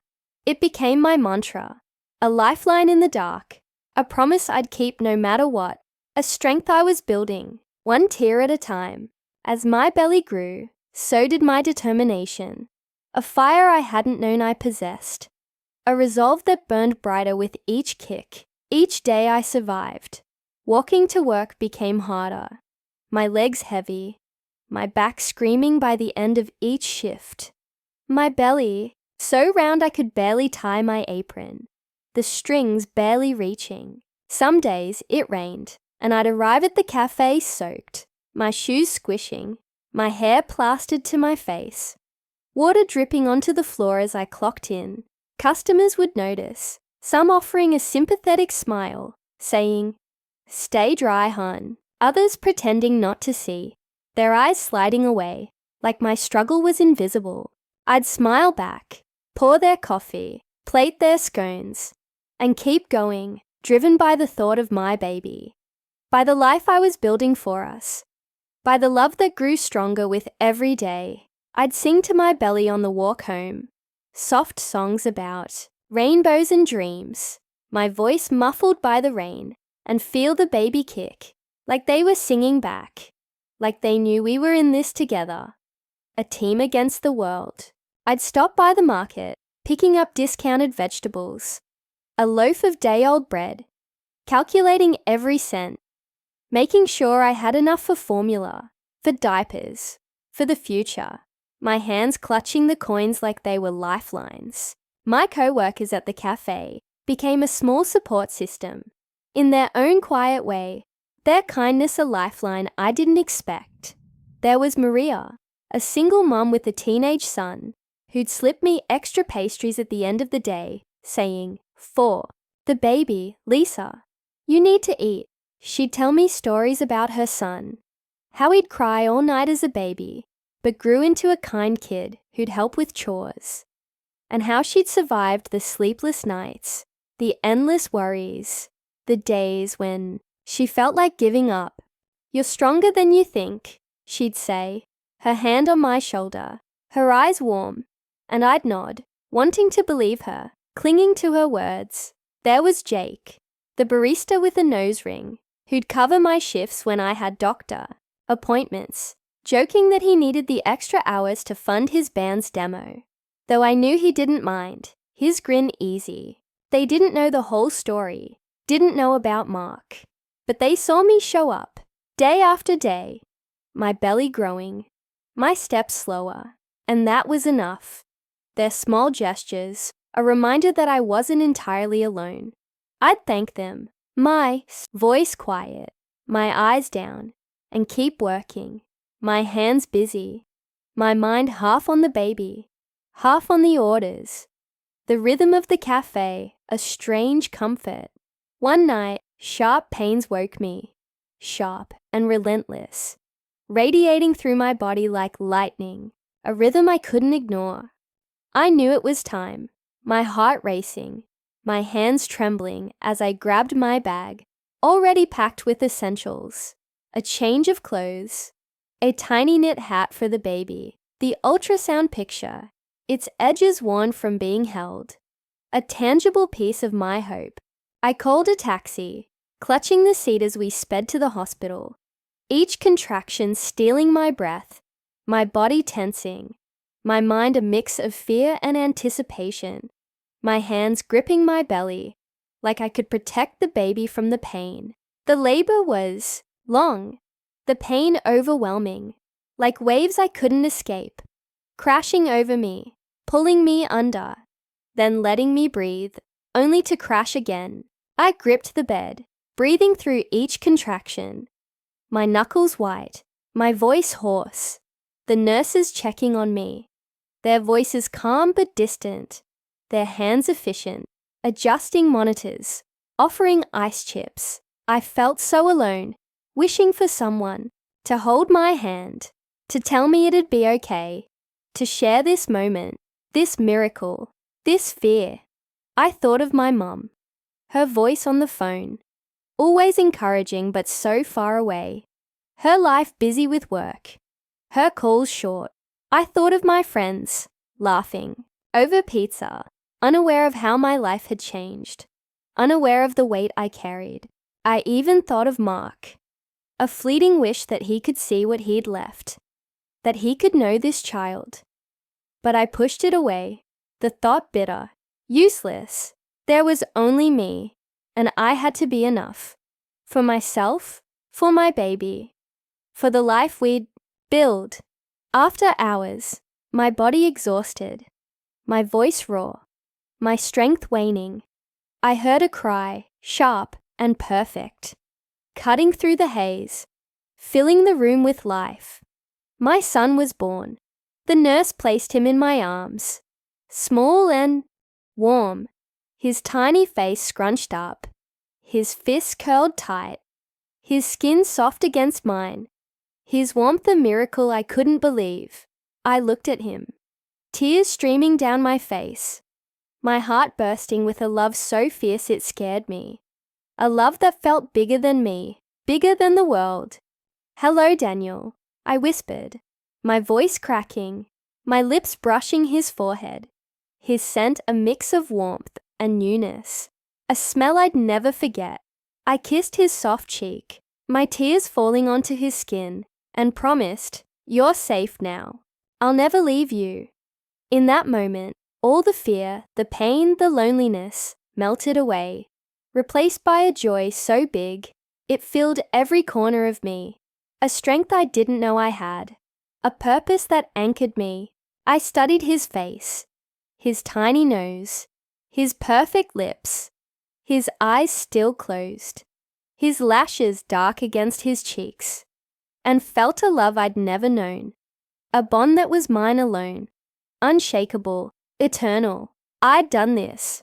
It became my mantra, a lifeline in the dark, a promise I'd keep no matter what, a strength I was building, one tear at a time. As my belly grew, so did my determination, a fire I hadn't known I possessed, a resolve that burned brighter with each kick. Each day I survived. Walking to work became harder, my legs heavy, my back screaming by the end of each shift. My belly, so round I could barely tie my apron, the strings barely reaching. Some days it rained, and I'd arrive at the cafe soaked, my shoes squishing, my hair plastered to my face, water dripping onto the floor as I clocked in. Customers would notice, some offering a sympathetic smile, saying, "Stay dry, hun." Others pretending not to see, their eyes sliding away, like my struggle was invisible. I'd smile back, pour their coffee, plate their scones, and keep going, driven by the thought of my baby, by the life I was building for us, by the love that grew stronger with every day. I'd sing to my belly on the walk home, soft songs about rainbows and dreams, my voice muffled by the rain, and feel the baby kick, like they were singing back, like they knew we were in this together, a team against the world. I'd stop by the market, picking up discounted vegetables, a loaf of day-old bread, calculating every cent, making sure I had enough for formula, for diapers, for the future, my hands clutching the coins like they were lifelines. My co-workers at the cafe became a small support system. In their own quiet way, their kindness a lifeline I didn't expect. There was Maria, a single mom with a teenage son, who'd slip me extra pastries at the end of the day, saying, "For the baby, Lisa, you need to eat." She'd tell me stories about her son, how he'd cry all night as a baby, but grew into a kind kid who'd help with chores, and how she'd survived the sleepless nights, the endless worries, the days when she felt like giving up. "You're stronger than you think," she'd say, her hand on my shoulder, her eyes warm, and I'd nod, wanting to believe her, clinging to her words. There was Jake, the barista with a nose ring, who'd cover my shifts when I had doctor appointments, joking that he needed the extra hours to fund his band's demo. Though I knew he didn't mind, his grin easy. They didn't know the whole story, didn't know about Mark, but they saw me show up, day after day, my belly growing, my steps slower, and that was enough. Their small gestures, a reminder that I wasn't entirely alone. I'd thank them, my voice quiet, my eyes down, and keep working, my hands busy, my mind half on the baby, half on the orders. The rhythm of the cafe, a strange comfort. One night, sharp pains woke me, sharp and relentless, radiating through my body like lightning, a rhythm I couldn't ignore. I knew it was time, my heart racing, my hands trembling as I grabbed my bag, already packed with essentials, a change of clothes, a tiny knit hat for the baby, the ultrasound picture, its edges worn from being held, a tangible piece of my hope. I called a taxi, clutching the seat as we sped to the hospital, each contraction stealing my breath, my body tensing, my mind a mix of fear and anticipation, my hands gripping my belly like I could protect the baby from the pain. The labor was long, the pain overwhelming, like waves I couldn't escape, crashing over me, pulling me under, then letting me breathe, only to crash again. I gripped the bed, breathing through each contraction, my knuckles white, my voice hoarse, the nurses checking on me, their voices calm but distant, their hands efficient, adjusting monitors, offering ice chips. I felt so alone, wishing for someone to hold my hand, to tell me it'd be okay, to share this moment, this miracle, this fear. I thought of my mum, her voice on the phone, always encouraging but so far away, her life busy with work, her calls short. I thought of my friends, laughing, over pizza, unaware of how my life had changed, unaware of the weight I carried. I even thought of Mark, a fleeting wish that he could see what he'd left, that he could know this child. But I pushed it away, the thought bitter, useless. There was only me, and I had to be enough. For myself, for my baby, for the life we'd Build. After hours, my body exhausted, my voice raw, my strength waning, I heard a cry, sharp and perfect, cutting through the haze, filling the room with life. My son was born. The nurse placed him in my arms, small and warm, his tiny face scrunched up, his fists curled tight, his skin soft against mine, his warmth a miracle I couldn't believe. I looked at him, tears streaming down my face, my heart bursting with a love so fierce it scared me, a love that felt bigger than me, bigger than the world. "Hello, Daniel," I whispered, my voice cracking, my lips brushing his forehead, his scent a mix of warmth and newness, a smell I'd never forget. I kissed his soft cheek, my tears falling onto his skin, and promised, "You're safe now. I'll never leave you." In that moment, all the fear, the pain, the loneliness melted away, replaced by a joy so big, it filled every corner of me, a strength I didn't know I had, a purpose that anchored me. I studied his face, his tiny nose, his perfect lips, his eyes still closed, his lashes dark against his cheeks, and felt a love I'd never known, a bond that was mine alone, unshakable, eternal. I'd done this,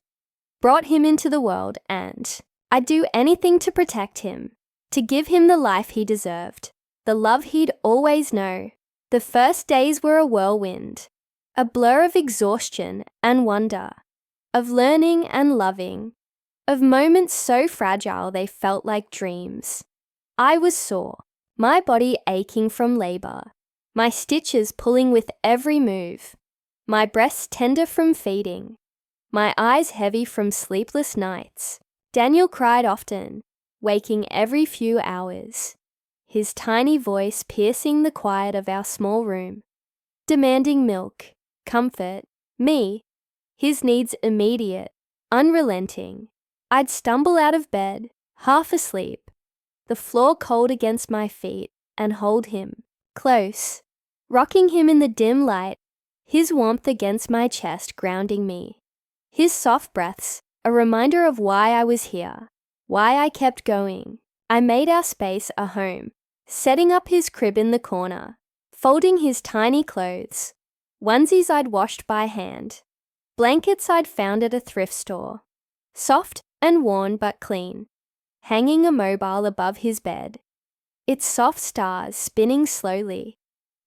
brought him into the world, and I'd do anything to protect him, to give him the life he deserved, the love he'd always know. The first days were a whirlwind, a blur of exhaustion and wonder, of learning and loving, of moments so fragile they felt like dreams. I was sore, my body aching from labor, my stitches pulling with every move, my breasts tender from feeding, my eyes heavy from sleepless nights. Daniel cried often, waking every few hours, his tiny voice piercing the quiet of our small room, demanding milk, comfort, me, his needs immediate, unrelenting. I'd stumble out of bed, half asleep, the floor cold against my feet, and hold him close, rocking him in the dim light, his warmth against my chest grounding me, his soft breaths a reminder of why I was here, why I kept going. I made our space a home, setting up his crib in the corner, folding his tiny clothes, onesies I'd washed by hand, blankets I'd found at a thrift store, soft and worn but clean, hanging immobile above his bed, its soft stars spinning slowly,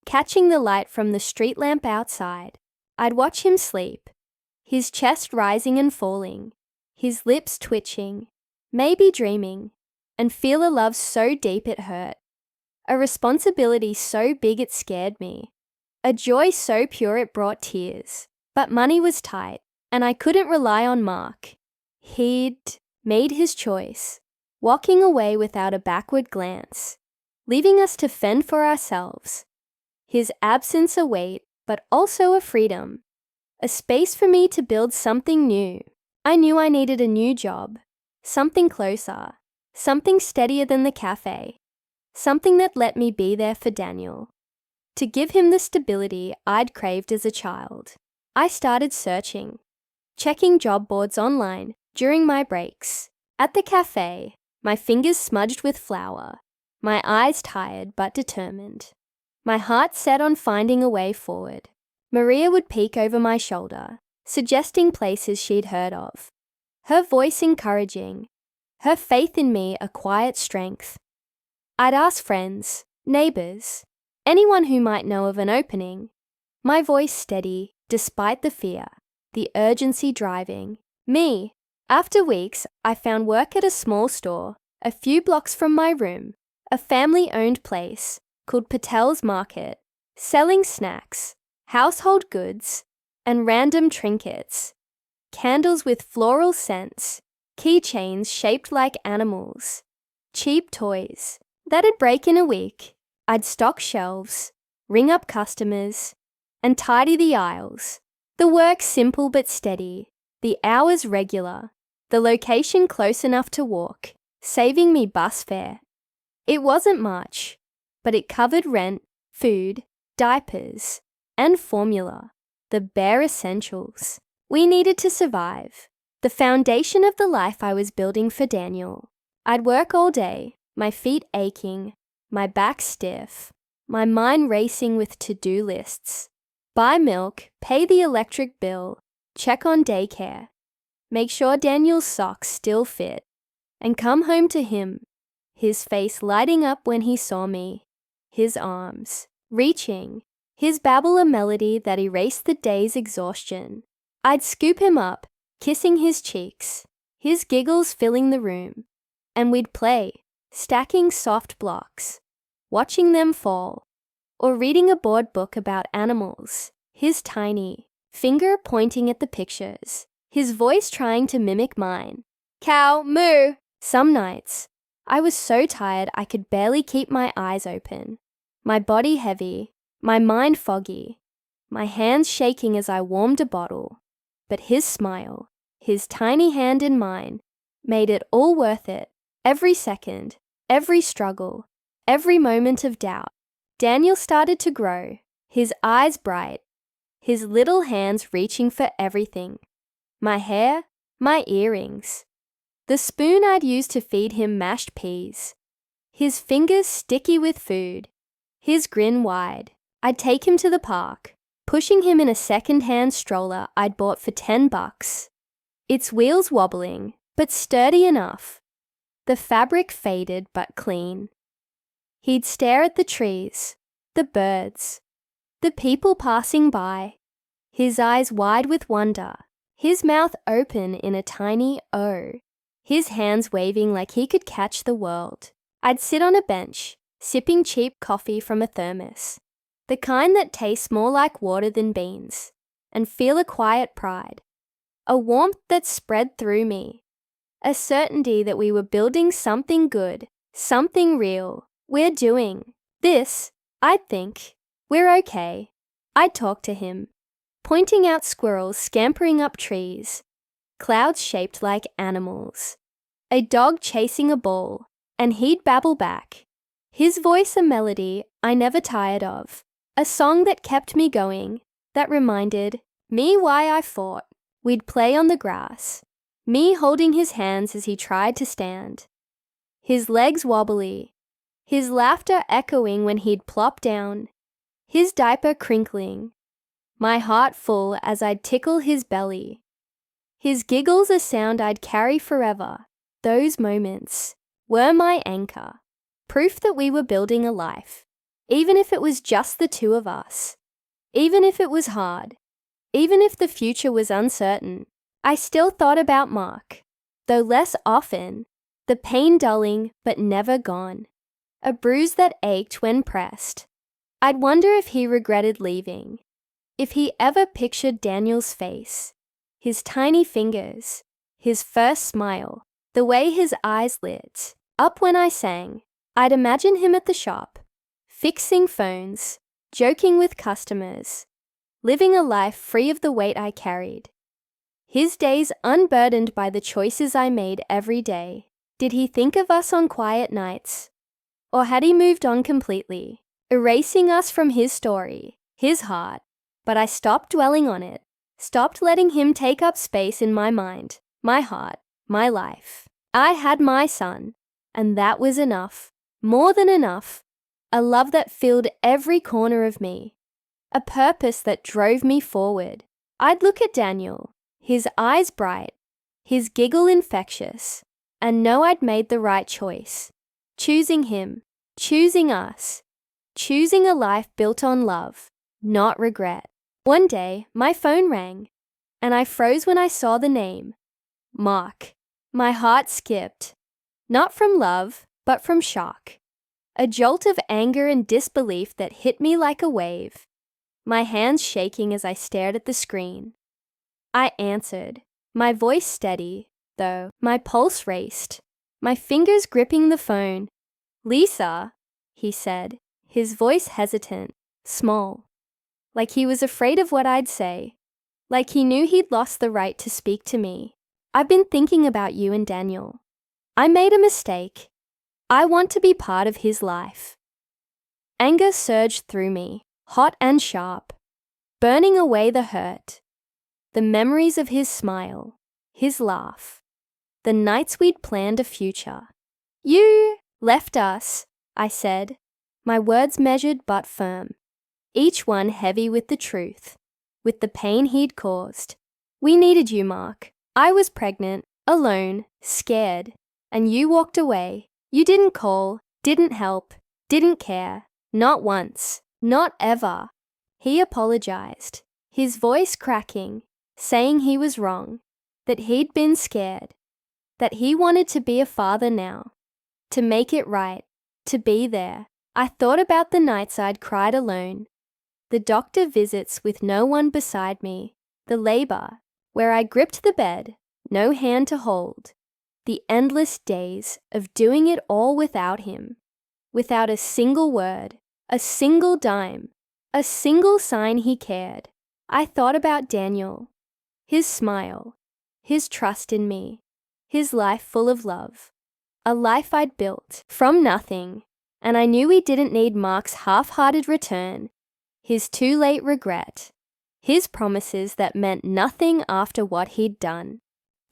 catching the light from the street lamp outside. I'd watch him sleep, his chest rising and falling, his lips twitching, maybe dreaming, and feel a love so deep it hurt, a responsibility so big it scared me, a joy so pure it brought tears. But money was tight, and I couldn't rely on Mark. He'd made his choice, walking away without a backward glance, leaving us to fend for ourselves. His absence a weight, but also a freedom, a space for me to build something new. I knew I needed a new job, something closer, something steadier than the cafe, something that let me be there for Daniel, to give him the stability I'd craved as a child. I started searching, checking job boards online during my breaks. At the cafe, my fingers smudged with flour, my eyes tired but determined, my heart set on finding a way forward. Maria would peek over my shoulder, suggesting places she'd heard of, her voice encouraging, her faith in me a quiet strength. I'd ask friends, neighbors, anyone who might know of an opening, my voice steady despite the fear, the urgency driving me. After weeks, I found work at a small store a few blocks from my room, a family-owned place called Patel's Market, selling snacks, household goods, and random trinkets, candles with floral scents, keychains shaped like animals, cheap toys. That'd break in a week. I'd stock shelves, ring up customers, and tidy the aisles. The work simple but steady, the hours regular, the location close enough to walk, saving me bus fare. It wasn't much, but it covered rent, food, diapers, and formula, the bare essentials we needed to survive, the foundation of the life I was building for Daniel. I'd work all day, my feet aching, my back stiff, my mind racing with to-do lists. Buy milk, pay the electric bill, check on daycare, make sure Daniel's socks still fit, and come home to him, his face lighting up when he saw me, his arms reaching, his babble a melody that erased the day's exhaustion. I'd scoop him up, kissing his cheeks, his giggles filling the room, and we'd play, stacking soft blocks, watching them fall, or reading a board book about animals, his tiny finger pointing at the pictures, his voice trying to mimic mine. Cow, moo! Some nights, I was so tired I could barely keep my eyes open, my body heavy, my mind foggy, my hands shaking as I warmed a bottle. But his smile, his tiny hand in mine, made it all worth it. Every second, every struggle, every moment of doubt. Daniel started to grow, his eyes bright, his little hands reaching for everything. My hair, my earrings, the spoon I'd used to feed him mashed peas, his fingers sticky with food, his grin wide. I'd take him to the park, pushing him in a second-hand stroller I'd bought for $10. Its wheels wobbling, but sturdy enough. The fabric faded but clean. He'd stare at the trees, the birds, the people passing by, his eyes wide with wonder, his mouth open in a tiny O, his hands waving like he could catch the world. I'd sit on a bench, sipping cheap coffee from a thermos, the kind that tastes more like water than beans, and feel a quiet pride, a warmth that spread through me, a certainty that we were building something good, something real. We're doing this, I'd think. We're okay. I'd talk to him, pointing out squirrels scampering up trees, clouds shaped like animals, a dog chasing a ball, and he'd babble back, his voice a melody I never tired of, a song that kept me going, that reminded me why I fought. We'd play on the grass, me holding his hands as he tried to stand, his legs wobbly, his laughter echoing when he'd plop down, his diaper crinkling, my heart full as I'd tickle his belly, his giggles a sound I'd carry forever. Those moments were my anchor, proof that we were building a life, even if it was just the two of us, even if it was hard, even if the future was uncertain. I still thought about Mark, though less often, the pain dulling but never gone, a bruise that ached when pressed. I'd wonder if he regretted leaving, if he ever pictured Daniel's face, his tiny fingers, his first smile, the way his eyes lit up when I sang. I'd imagine him at the shop, fixing phones, joking with customers, living a life free of the weight I carried. His days unburdened by the choices I made every day. Did he think of us on quiet nights? Or had he moved on completely, erasing us from his story, his heart? But I stopped dwelling on it, stopped letting him take up space in my mind, my heart, my life. I had my son, and that was enough, more than enough. A love that filled every corner of me, a purpose that drove me forward. I'd look at Daniel, his eyes bright, his giggle infectious, and know I'd made the right choice. Choosing him, choosing us, choosing a life built on love, not regret. One day, my phone rang, and I froze when I saw the name, Mark. My heart skipped, not from love, but from shock. A jolt of anger and disbelief that hit me like a wave, my hands shaking as I stared at the screen. I answered, my voice steady, though my pulse raced, my fingers gripping the phone. Lisa, he said, his voice hesitant, small, like he was afraid of what I'd say, like he knew he'd lost the right to speak to me. I've been thinking about you and Daniel. I made a mistake. I want to be part of his life. Anger surged through me, hot and sharp, burning away the hurt. The memories of his smile, his laugh, the nights we'd planned a future. You left us, I said, my words measured but firm, each one heavy with the truth, with the pain he'd caused. We needed you, Mark. I was pregnant, alone, scared, and you walked away. You didn't call, didn't help, didn't care, not once, not ever. He apologized, his voice cracking, saying he was wrong, that he'd been scared, that he wanted to be a father now, to make it right, to be there. I thought about the nights I'd cried alone, the doctor visits with no one beside me, the labor, where I gripped the bed, no hand to hold, the endless days of doing it all without him, without a single word, a single dime, a single sign he cared. I thought about Daniel, his smile, his trust in me, his life full of love, a life I'd built from nothing, and I knew he didn't need Mark's half-hearted return, his too-late regret, his promises that meant nothing after what he'd done.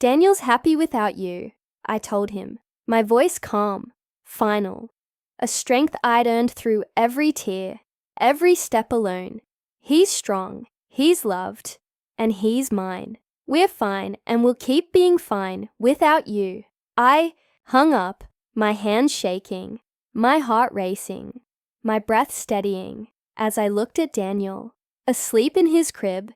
Daniel's happy without you, I told him, my voice calm, final, a strength I'd earned through every tear, every step alone. He's strong, he's loved, and he's mine. We're fine and we'll keep being fine without you. I hung up, my hands shaking, my heart racing, my breath steadying as I looked at Daniel, asleep in his crib,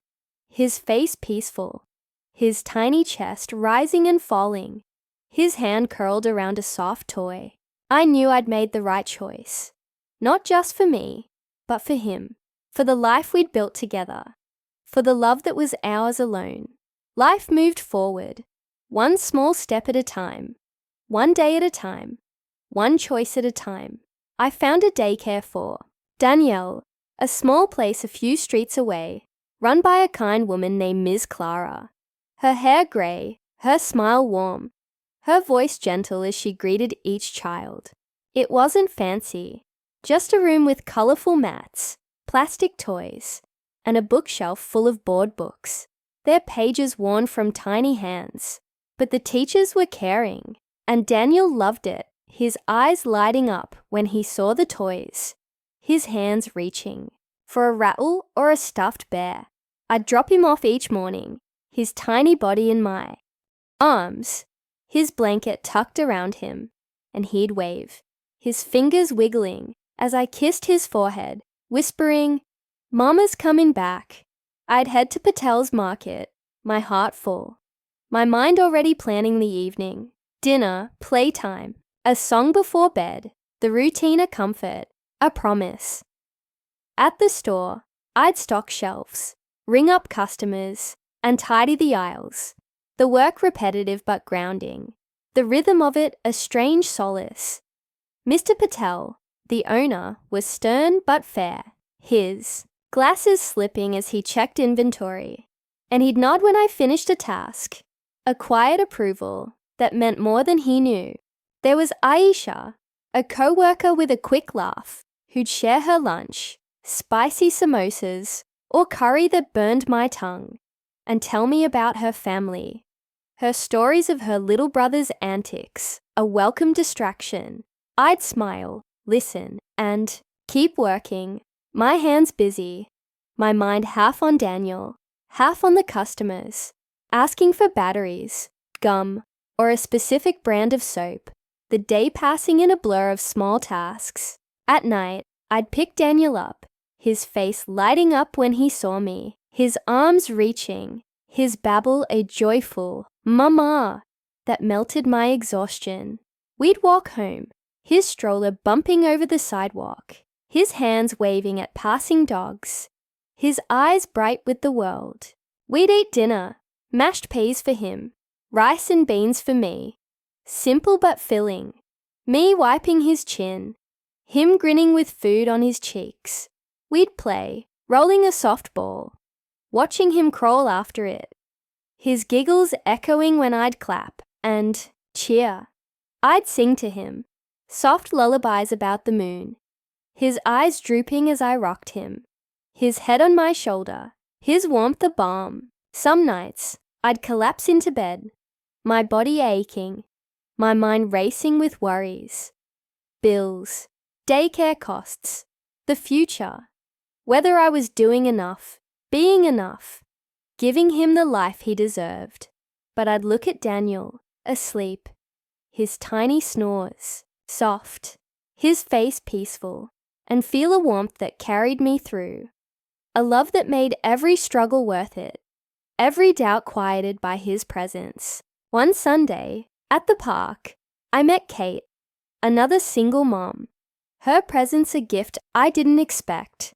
his face peaceful, his tiny chest rising and falling, his hand curled around a soft toy. I knew I'd made the right choice, not just for me, but for him, for the life we'd built together, for the love that was ours alone. Life moved forward, one small step at a time, one day at a time, one choice at a time. I found a daycare for Danielle, a small place a few streets away, run by a kind woman named Ms. Clara. Her hair grey, her smile warm, her voice gentle as she greeted each child. It wasn't fancy, just a room with colourful mats, plastic toys, and a bookshelf full of board books, their pages worn from tiny hands. But the teachers were caring, and Daniel loved it, his eyes lighting up when he saw the toys, his hands reaching for a rattle or a stuffed bear. I'd drop him off each morning, his tiny body in my arms, his blanket tucked around him, and he'd wave, his fingers wiggling as I kissed his forehead, whispering, "Mama's coming back." I'd head to Patel's Market, my heart full, my mind already planning the evening, dinner, playtime, a song before bed, the routine a comfort, a promise. At the store, I'd stock shelves, ring up customers, and tidy the aisles, the work repetitive but grounding, the rhythm of it a strange solace. Mr. Patel, the owner, was stern but fair, his glasses slipping as he checked inventory, and he'd nod when I finished a task, a quiet approval that meant more than he knew. There was Aisha, a co-worker with a quick laugh, who'd share her lunch, spicy samosas, or curry that burned my tongue, and tell me about her family, her stories of her little brother's antics, a welcome distraction. I'd smile, listen, and keep working, my hands busy, my mind half on Daniel, half on the customers, asking for batteries, gum, or a specific brand of soap, the day passing in a blur of small tasks. At night, I'd pick Daniel up, his face lighting up when he saw me, his arms reaching, his babble a joyful "Mama" that melted my exhaustion. We'd walk home, his stroller bumping over the sidewalk, his hands waving at passing dogs, his eyes bright with the world. We'd eat dinner, mashed peas for him, rice and beans for me, simple but filling, me wiping his chin, him grinning with food on his cheeks. We'd play, rolling a softball, watching him crawl after it, his giggles echoing when I'd clap and cheer. I'd sing to him, soft lullabies about the moon, his eyes drooping as I rocked him, his head on my shoulder, his warmth a balm. Some nights, I'd collapse into bed, my body aching, my mind racing with worries. Bills, daycare costs, the future, whether I was doing enough, being enough, giving him the life he deserved. But I'd look at Daniel, asleep, his tiny snores, soft, his face peaceful, and feel a warmth that carried me through. A love that made every struggle worth it, every doubt quieted by his presence. One Sunday, at the park, I met Kate, another single mom. Her presence a gift I didn't expect,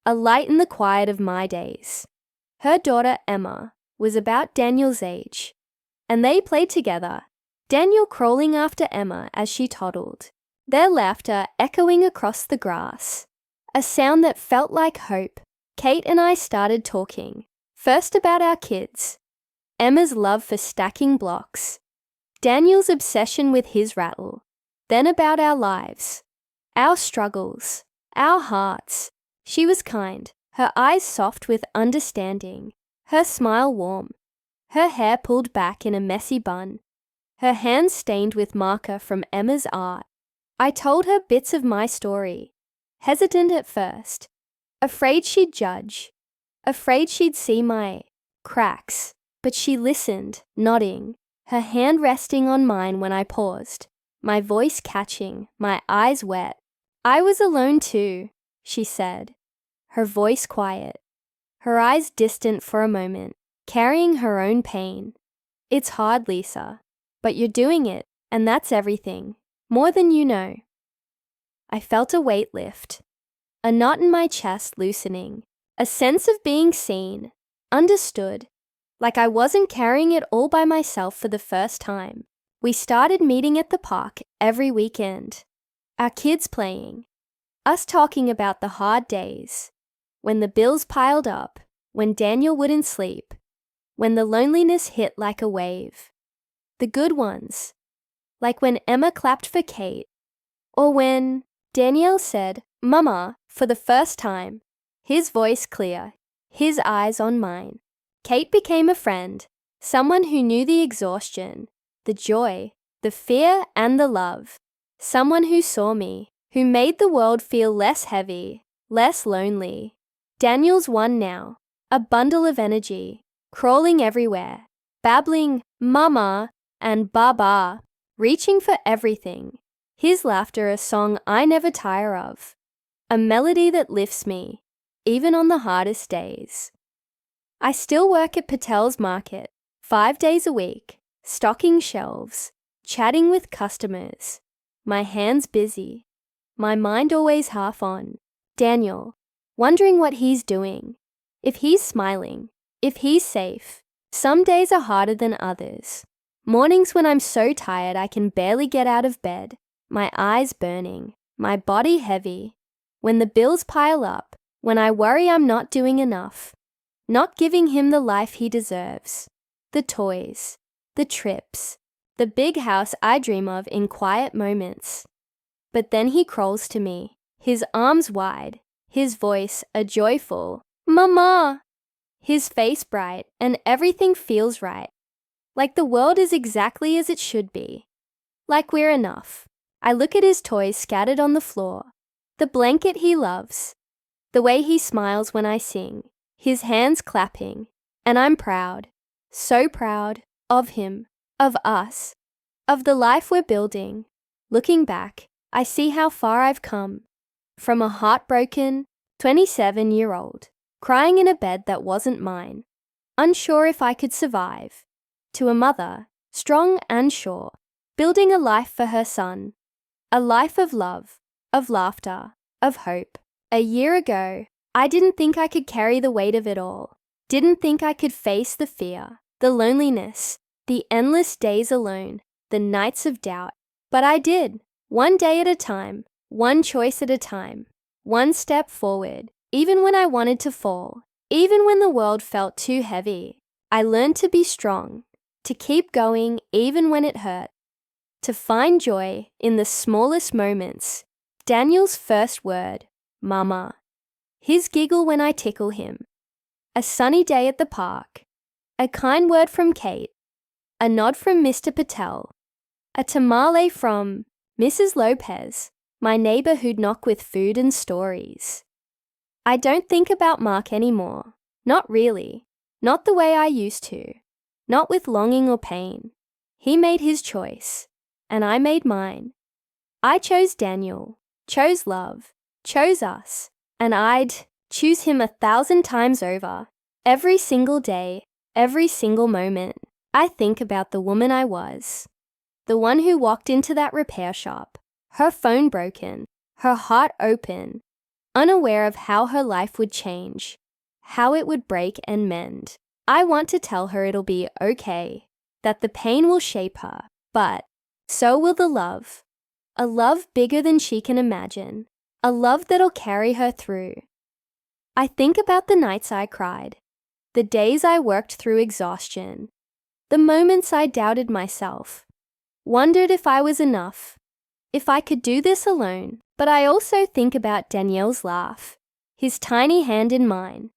a light in the quiet of my days. Her daughter, Emma, was about Daniel's age, and they played together, Daniel crawling after Emma as she toddled, their laughter echoing across the grass, a sound that felt like hope. Kate and I started talking, first about our kids, Emma's love for stacking blocks, Daniel's obsession with his rattle, then about our lives, our struggles, our hearts. She was kind, her eyes soft with understanding, her smile warm, her hair pulled back in a messy bun, her hands stained with marker from Emma's art. I told her bits of my story, hesitant at first, afraid she'd judge, afraid she'd see my cracks, but she listened, nodding, her hand resting on mine when I paused, my voice catching, my eyes wet. I was alone too, she said, her voice quiet, her eyes distant for a moment, carrying her own pain. It's hard, Lisa, but you're doing it, and that's everything, more than you know. I felt a weight lift, a knot in my chest loosening, a sense of being seen, understood, like I wasn't carrying it all by myself for the first time. We started meeting at the park every weekend, our kids playing, us talking about the hard days, when the bills piled up, when Daniel wouldn't sleep, when the loneliness hit like a wave. The good ones, like when Emma clapped for Kate, or when Daniel said, "Mama," for the first time, his voice clear, his eyes on mine. Kate became a friend, someone who knew the exhaustion, the joy, the fear, and the love. Someone who saw me, who made the world feel less heavy, less lonely. Daniel's one now, a bundle of energy, crawling everywhere, babbling "mama" and "baba," reaching for everything. His laughter a song I never tire of, a melody that lifts me, even on the hardest days. I still work at Patel's Market, 5 days a week, stocking shelves, chatting with customers, my hands busy, my mind always half on. Daniel, wondering what he's doing, if he's smiling, if he's safe. Some days are harder than others. Mornings when I'm so tired I can barely get out of bed, my eyes burning, my body heavy. When the bills pile up, when I worry I'm not doing enough, not giving him the life he deserves, the toys, the trips, the big house I dream of in quiet moments. But then he crawls to me, his arms wide, his voice a joyful "Mama!" His face bright, and everything feels right. Like the world is exactly as it should be. Like we're enough. I look at his toys scattered on the floor, the blanket he loves, the way he smiles when I sing, his hands clapping, and I'm proud, so proud, of him, of us, of the life we're building. Looking back, I see how far I've come. From a heartbroken, 27-year-old, crying in a bed that wasn't mine, unsure if I could survive, to a mother, strong and sure, building a life for her son, a life of love, of laughter, of hope. A year ago, I didn't think I could carry the weight of it all, didn't think I could face the fear, the loneliness, the endless days alone, the nights of doubt. But I did, one day at a time, one choice at a time, one step forward, even when I wanted to fall, even when the world felt too heavy. I learned to be strong, to keep going even when it hurt, to find joy in the smallest moments, Daniel's first word, Mama. His giggle when I tickle him. A sunny day at the park. A kind word from Kate. A nod from Mr. Patel. A tamale from Mrs. Lopez, my neighbor who'd knock with food and stories. I don't think about Mark anymore. Not really. Not the way I used to. Not with longing or pain. He made his choice, and I made mine. I chose Daniel, chose love, chose us, and I'd choose him 1,000 times over. Every single day, every single moment, I think about the woman I was. The one who walked into that repair shop, her phone broken, her heart open, unaware of how her life would change, how it would break and mend. I want to tell her it'll be okay, that the pain will shape her, but so will the love. A love bigger than she can imagine, a love that'll carry her through. I think about the nights I cried, the days I worked through exhaustion, the moments I doubted myself, wondered if I was enough, if I could do this alone. But I also think about Daniel's laugh, his tiny hand in mine,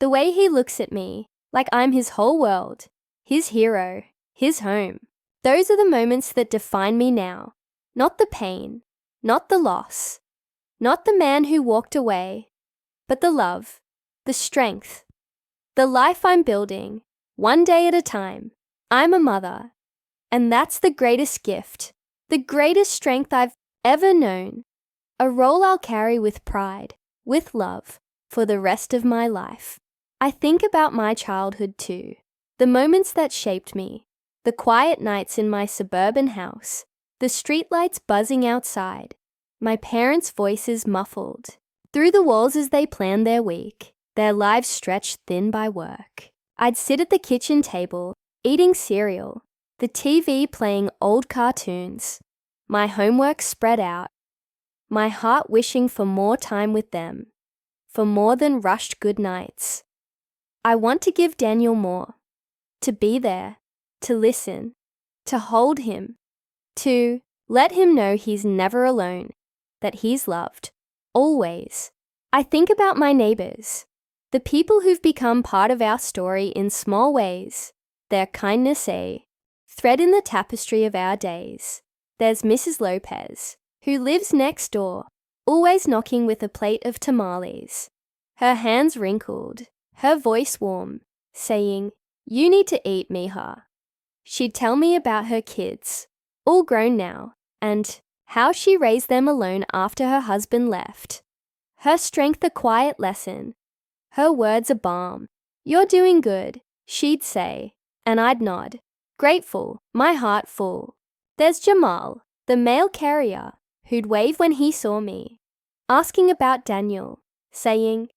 the way he looks at me like I'm his whole world, his hero, his home. Those are the moments that define me now, not the pain, not the loss, not the man who walked away, but the love, the strength, the life I'm building, one day at a time. I'm a mother, and that's the greatest gift, the greatest strength I've ever known, a role I'll carry with pride, with love, for the rest of my life. I think about my childhood too, the moments that shaped me, the quiet nights in my suburban house, the streetlights buzzing outside, my parents' voices muffled through the walls as they planned their week, their lives stretched thin by work. I'd sit at the kitchen table, eating cereal, the TV playing old cartoons, my homework spread out, my heart wishing for more time with them, for more than rushed good nights. I want to give Daniel more, to be there, to listen, to hold him, to let him know he's never alone, that he's loved, always. I think about my neighbors, the people who've become part of our story in small ways, their kindness a thread in the tapestry of our days. There's Mrs. Lopez, who lives next door, always knocking with a plate of tamales, her hands wrinkled, her voice warm, saying, "You need to eat, mija." She'd tell me about her kids, all grown now, and how she raised them alone after her husband left. Her strength a quiet lesson, her words a balm. "You're doing good," she'd say, and I'd nod, grateful, my heart full. There's Jamal, the mail carrier, who'd wave when he saw me, asking about Daniel, saying,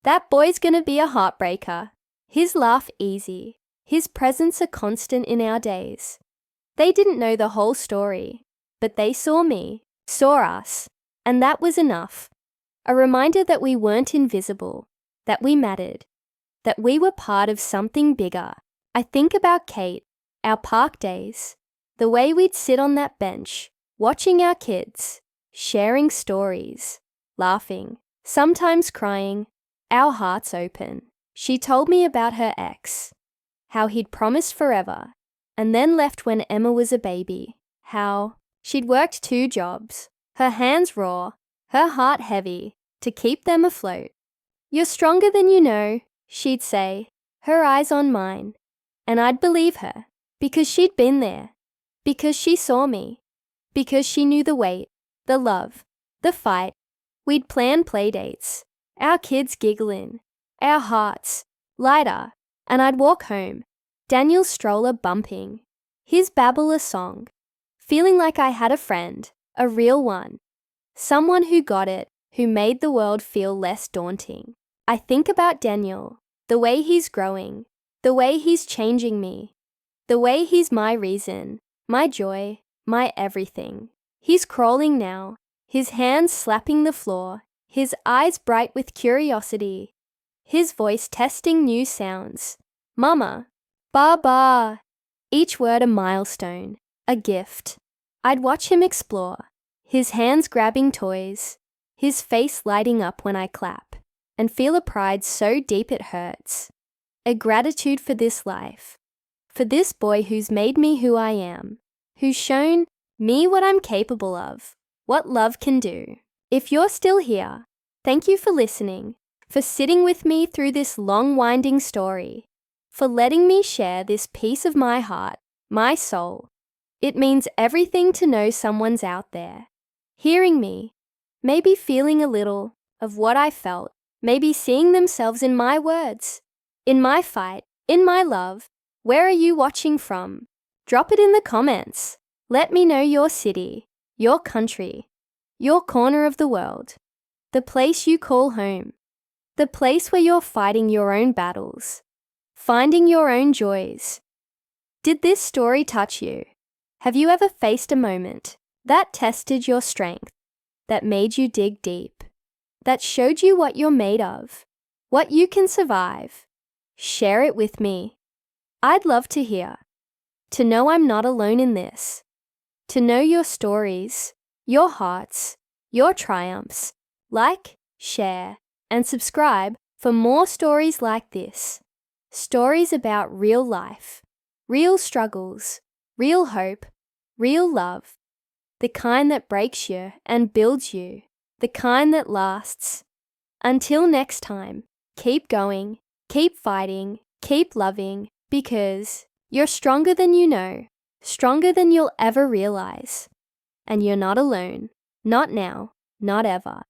"That boy's gonna be a heartbreaker." His laugh easy, his presence a constant in our days. They didn't know the whole story, but they saw me, saw us, and that was enough. A reminder that we weren't invisible, that we mattered, that we were part of something bigger. I think about Kate, our park days, the way we'd sit on that bench, watching our kids, sharing stories, laughing, sometimes crying, our hearts open. She told me about her ex, how he'd promised forever, and then left when Emma was a baby, how she'd worked 2 jobs, her hands raw, her heart heavy, to keep them afloat. "You're stronger than you know," she'd say, her eyes on mine, and I'd believe her, because she'd been there, because she saw me, because she knew the weight, the love, the fight. We'd plan play dates, our kids giggling, our hearts lighter, and I'd walk home, Daniel's stroller bumping, his babble a song, feeling like I had a friend, a real one, someone who got it, who made the world feel less daunting. I think about Daniel, the way he's growing, the way he's changing me, the way he's my reason, my joy, my everything. He's crawling now, his hands slapping the floor, his eyes bright with curiosity, his voice testing new sounds. "Mama, Ba. Each word a milestone, a gift. I'd watch him explore, his hands grabbing toys, his face lighting up when I clap, and feel a pride so deep it hurts. A gratitude for this life, for this boy who's made me who I am, who's shown me what I'm capable of, what love can do. If you're still here, thank you for listening, for sitting with me through this long winding story, for letting me share this piece of my heart, my soul. It means everything to know someone's out there, hearing me, maybe feeling a little of what I felt, maybe seeing themselves in my words, in my fight, in my love. Where are you watching from? Drop it in the comments. Let me know your city, your country, your corner of the world, the place you call home, the place where you're fighting your own battles, finding your own joys. Did this story touch you? Have you ever faced a moment that tested your strength, that made you dig deep, that showed you what you're made of, what you can survive? Share it with me. I'd love to hear, to know I'm not alone in this, to know your stories, your hearts, your triumphs. Like, share, and subscribe for more stories like this. Stories about real life, real struggles, real hope, real love. The kind that breaks you and builds you, the kind that lasts. Until next time, keep going, keep fighting, keep loving, because you're stronger than you know, stronger than you'll ever realize. And you're not alone, not now, not ever.